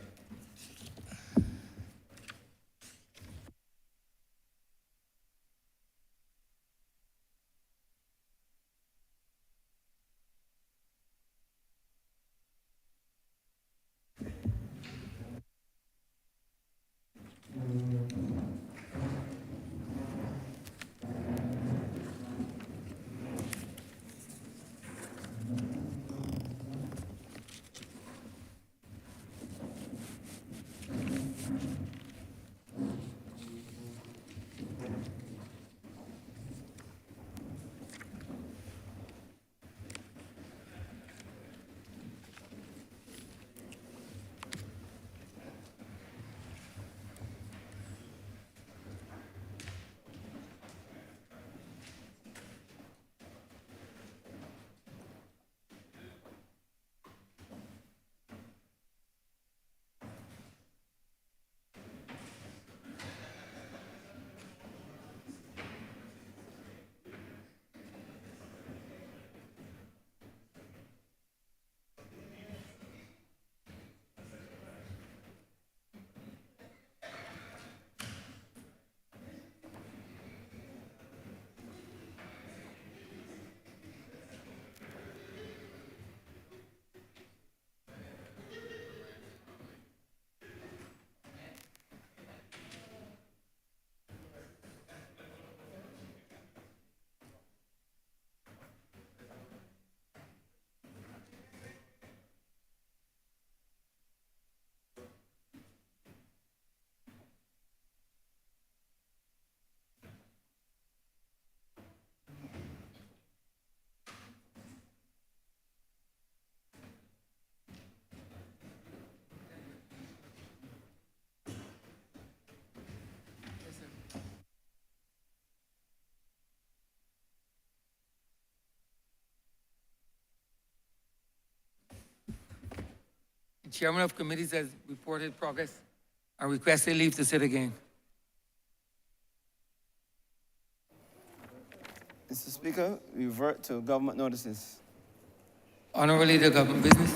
The chairman of committees has reported progress and requested leave to sit again. Mr. Speaker, we revert to government notices. Honorable Leader, Government Business.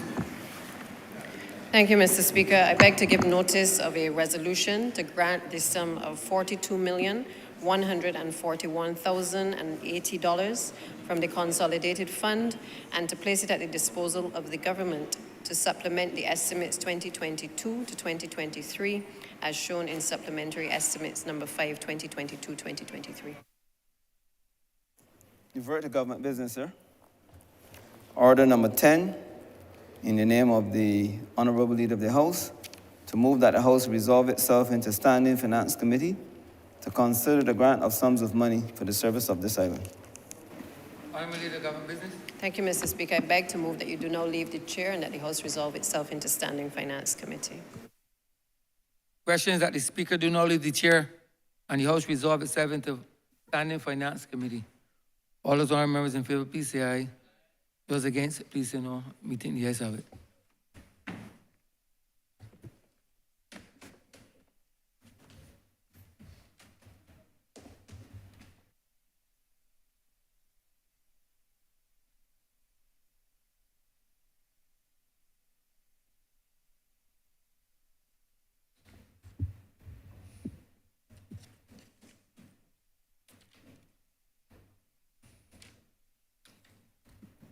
Thank you, Mr. Speaker. I beg to give notice of a resolution to grant the sum of $42,141,080 from the Consolidated Fund and to place it at the disposal of the government to supplement the estimates 2022 to 2023 as shown in supplementary estimates number 5, 2022-2023. Revert to government business, sir. Order number 10, in the name of the Honourable Leader of the House, to move that the House resolve itself into Standing Finance Committee to consider the grant of sums of money for the service of this island. Honorable Leader, Government Business. Thank you, Mr. Speaker. I beg to move that you do now leave the chair and that the House resolve itself into Standing Finance Committee. Question is that the Speaker do not leave the chair and the House resolve itself into Standing Finance Committee. All those honorable members in favor, please say aye. Those against, please say no. Meeting the ayes have it.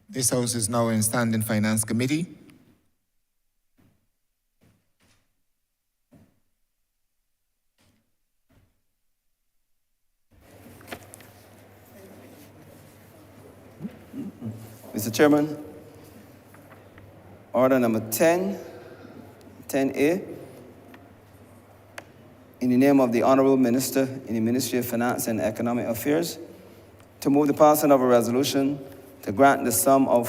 This House is now in Standing Finance Committee. Mr. Chairman, order number 10, 10A, in the name of the Honourable Minister in the Ministry of Finance and Economic Affairs, to move the passing of a resolution to grant the sum of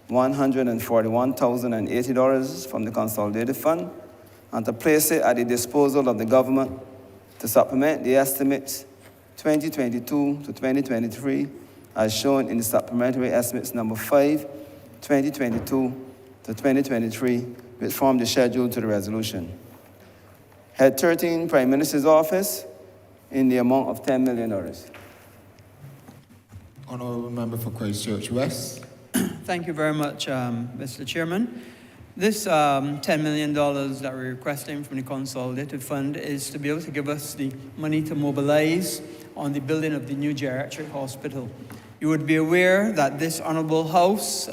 $141,080 from the consolidated fund and to place it at the disposal of the government to supplement the estimates 2022 to 2023 as shown in the supplementary estimates number 5, 2022 to 2023, which form the schedule to the resolution. Head 13, Prime Minister's Office, in the amount of $10 million. Honourable Member for Christchurch West. Thank you very much, Mr. Chairman. This $10 million that we're requesting from the Consolidated Fund is to be able to give us the money to mobilize on the building of the new geriatric hospital. You would be aware that this Honourable House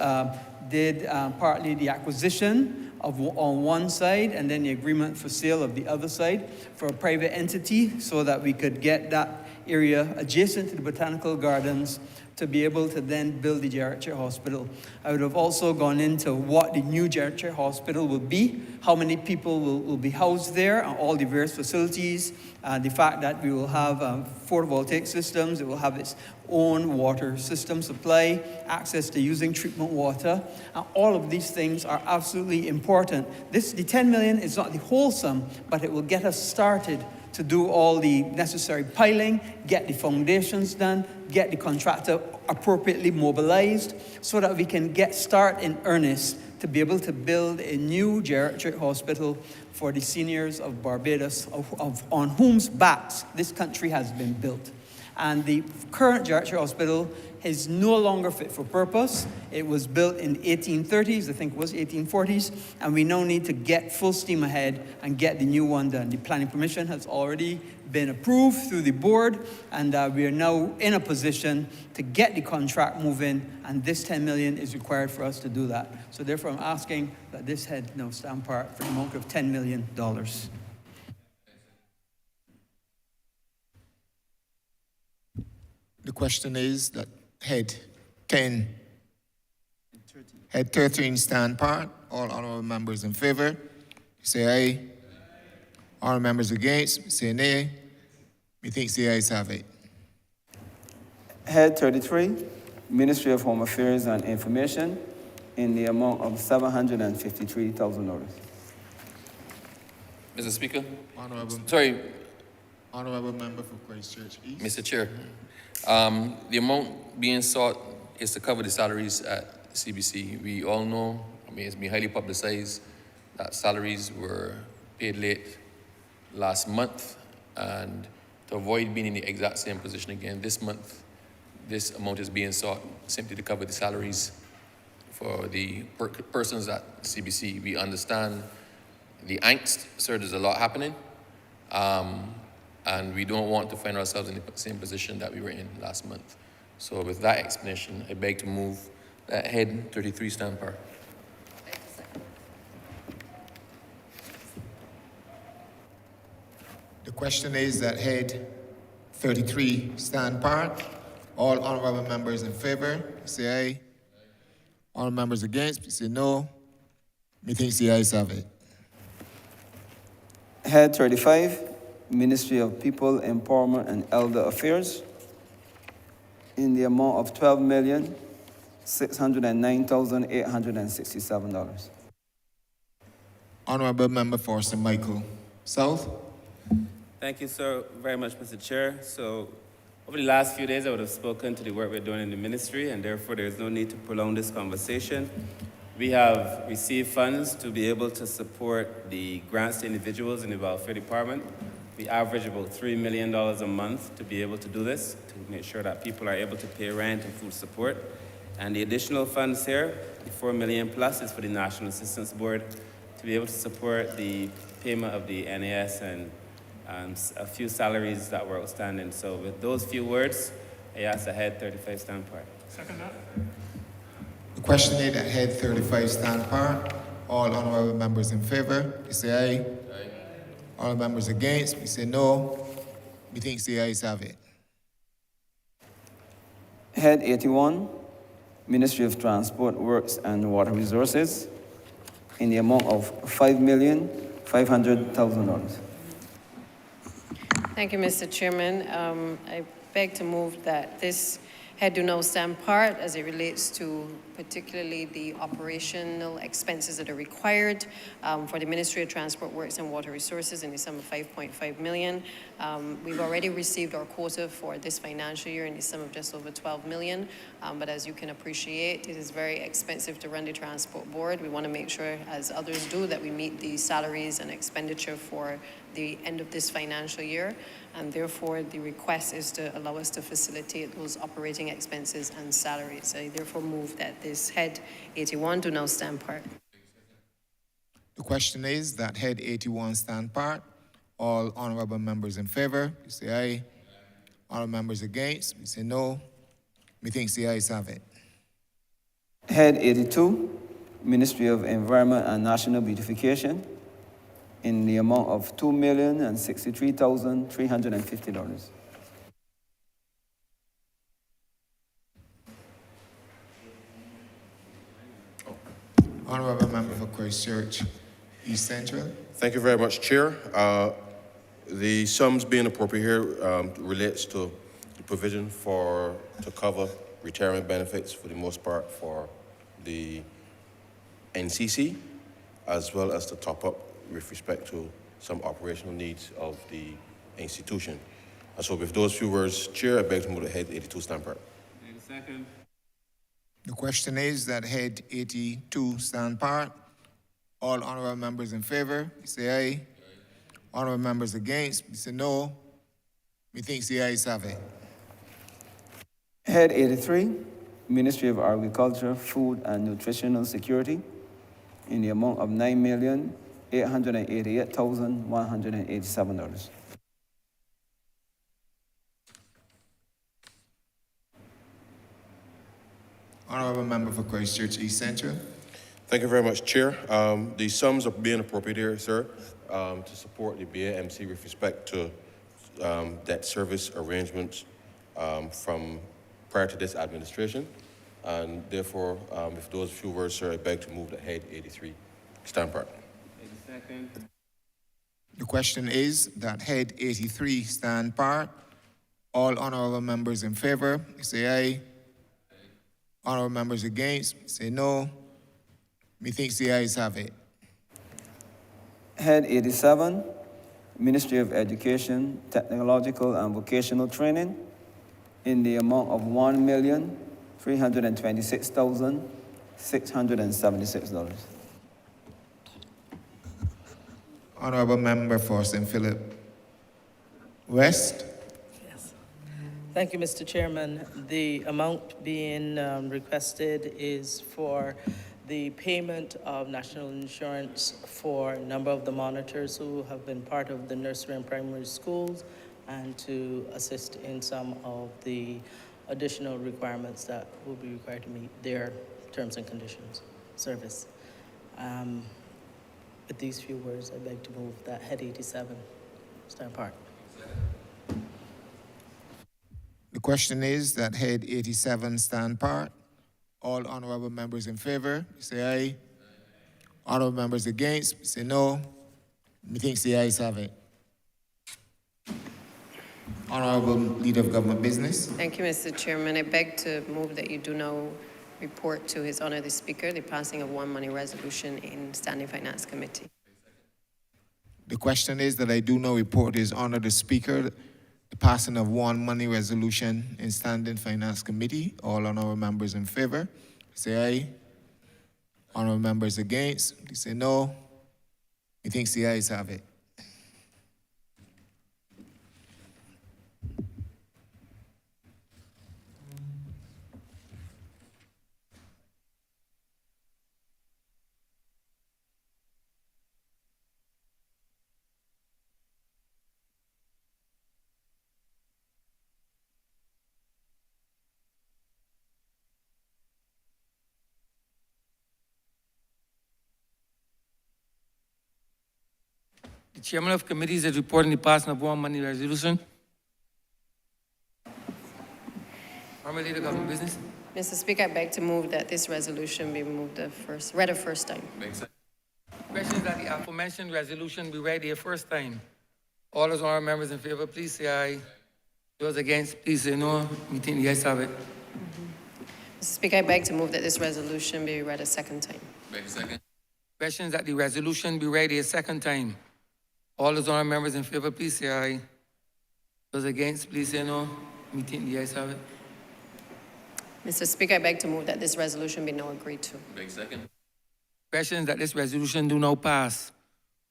did partly the acquisition on one side and then the agreement for sale of the other side for a private entity so that we could get that area adjacent to the Botanical Gardens to be able to then build the geriatric hospital. I would have also gone into what the new geriatric hospital will be, how many people will be housed there, and all the various facilities, the fact that we will have photovoltaic systems, it will have its own water system supply, access to using treatment water, and all of these things are absolutely important. The 10 million is not the whole sum, but it will get us started to do all the necessary piling, get the foundations done, get the contractor appropriately mobilized so that we can get start in earnest to be able to build a new geriatric hospital for the seniors of Barbados, on whose backs this country has been built. And the current geriatric hospital is no longer fit for purpose. It was built in the 1830s, I think it was 1840s, and we now need to get full steam ahead and get the new one done. The planning permission has already been approved through the board, and we are now in a position to get the contract moving, and this 10 million is required for us to do that. So therefore, I'm asking that this head now stand part for the amount of $10 million. The question is that head 13 stand part. All honourable members in favour, say aye. All members against, say nay. Methinks the ayes have it. Head 33, Ministry of Home Affairs and Information, in the amount of $753,000. Mr. Speaker? Honourable. Sorry. Honourable Member for Christchurch East. Mr. Chair. The amount being sought is to cover the salaries at CBC. We all know, it's been highly publicized, that salaries were paid late last month, and to avoid being in the exact same position again this month, this amount is being sought simply to cover the salaries for the persons at CBC. We understand the angst, sir, there's a lot happening, and we don't want to find ourselves in the same position that we were in last month. So with that explanation, I beg to move that head 33 stand part. The question is that head 33 stand part. All honourable members in favour, say aye. All members against, say no. Methinks the ayes have it. Head 35, Ministry of People, Empowerment and Elder Affairs, in the amount of $12,609,867. Honourable Member for St. Michael South. Thank you, sir, very much, Mr. Chair. So, over the last few days, I would have spoken to the work we're doing in the ministry, and therefore there is no need to prolong this conversation. We have received funds to be able to support the grants to individuals in the welfare department. We average about $3 million a month to be able to do this, to make sure that people are able to pay rent and food support. And the additional funds here, the $4 million plus, is for the National Assistance Board to be able to support the payment of the NAS and a few salaries that were outstanding. So with those few words, I ask the head 35 stand part. Second that. The question is that head 35 stand part. All honourable members in favour, say aye. Aye. All members against, we say no. Methinks the ayes have it. Head 81, Ministry of Transport, Works and Water Resources, in the amount of $5,500,000. Thank you, Mr. Chairman. I beg to move that this Head do now stand part as it relates to particularly the operational expenses that are required for the Ministry of Transport Works and Water Resources in the sum of 5.5 million. We've already received our quota for this financial year in the sum of just over 12 million. But as you can appreciate, it is very expensive to run the transport board. We want to make sure, as others do, that we meet the salaries and expenditure for the end of this financial year. And therefore, the request is to allow us to facilitate those operating expenses and salaries. I therefore move that this Head 81 do now stand part. The question is that Head 81 stand part. All honorable members in favor, please say aye. All members against, please say no. Methinks the ayes have it. Head 82, Ministry of Environment and National Beautification, in the amount of $2,063,350. Honorable member for Christchurch East Central. Thank you very much, Chair. The sums being appropriate here relates to the provision to cover retirement benefits for the most part for the NCC, as well as to top up with respect to some operational needs of the institution. And so with those few words, Chair, I beg to move to Head 82 stand part. Second. The question is that Head 82 stand part. All honorable members in favor, please say aye. Honorable members against, please say no. Methinks the ayes have it. Head 83, Ministry of Agriculture, Food and Nutritional Security, in the amount of $9,888,187. Honorable member for Christchurch East Central. Thank you very much, Chair. The sums are being appropriate here, sir, to support the BAMC with respect to debt service arrangements from prior to this administration. And therefore, with those few words, sir, I beg to move to Head 83 stand part. Second. The question is that Head 83 stand part. All honorable members in favor, say aye. Honorable members against, say no. Methinks the ayes have it. Head 87, Ministry of Education, Technological and Vocational Training, in the amount of $1,326,676. Honorable member for St. Philip West. Yes. Thank you, Mr. Chairman. The amount being requested is for the payment of national insurance for a number of the monitors who have been part of the nursery and primary schools, and to assist in some of the additional requirements that will be required to meet their terms and conditions service. With these few words, I beg to move that Head 87 stand part. The question is that Head 87 stand part. All honorable members in favor, say aye. Honorable members against, say no. Methinks the ayes have it. Honorable Leader of Government Business. Thank you, Mr. Chairman. I beg to move that you do now report to His Honor the Speaker the passing of one money resolution in Standing Finance Committee. The question is that I do now report to His Honor the Speaker the passing of one money resolution in Standing Finance Committee. All honorable members in favor, say aye. Honorable members against, please say no. Methinks the ayes have it. The chairman of committees is reporting the passing of one money resolution. Honourable Leader of Government Business. Mr. Speaker, I beg to move that this resolution be read a first time. Questions that the aforementioned resolution be read the first time. All those honourable members in favor, please say aye. Those against, please say no. We think the ayes have it. Mr. Speaker, I beg to move that this resolution be read a second time. Beg second. Questions that the resolution be read a second time. All those honorable members in favor, please say aye. Those against, please say no. Me think the ayes have it. Mr. Speaker, I beg to move that this resolution be now agreed to. Beg second. Questions that this resolution do now pass.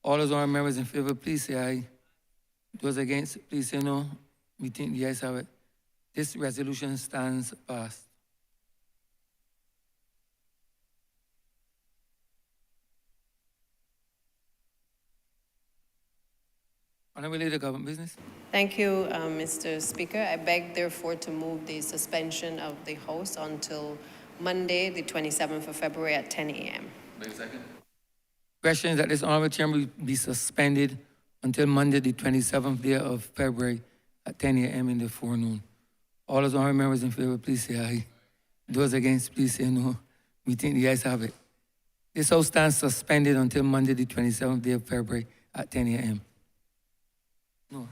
All those honorable members in favor, please say aye. Those against, please say no. Me think the ayes have it. This resolution stands passed. Honorable Leader, Government Business. Thank you, Mr. Speaker. I beg therefore to move the suspension of the House until Monday, the 27th of February at 10 a.m. Beg second. Questions that this honorable chamber be suspended until Monday, the 27th day of February at 10 a.m. in the forenoon. All those honorable members in favor, please say aye. Those against, please say no. We think the ayes have it. This House stands suspended until Monday, the 27th day of February at 10 a.m. No.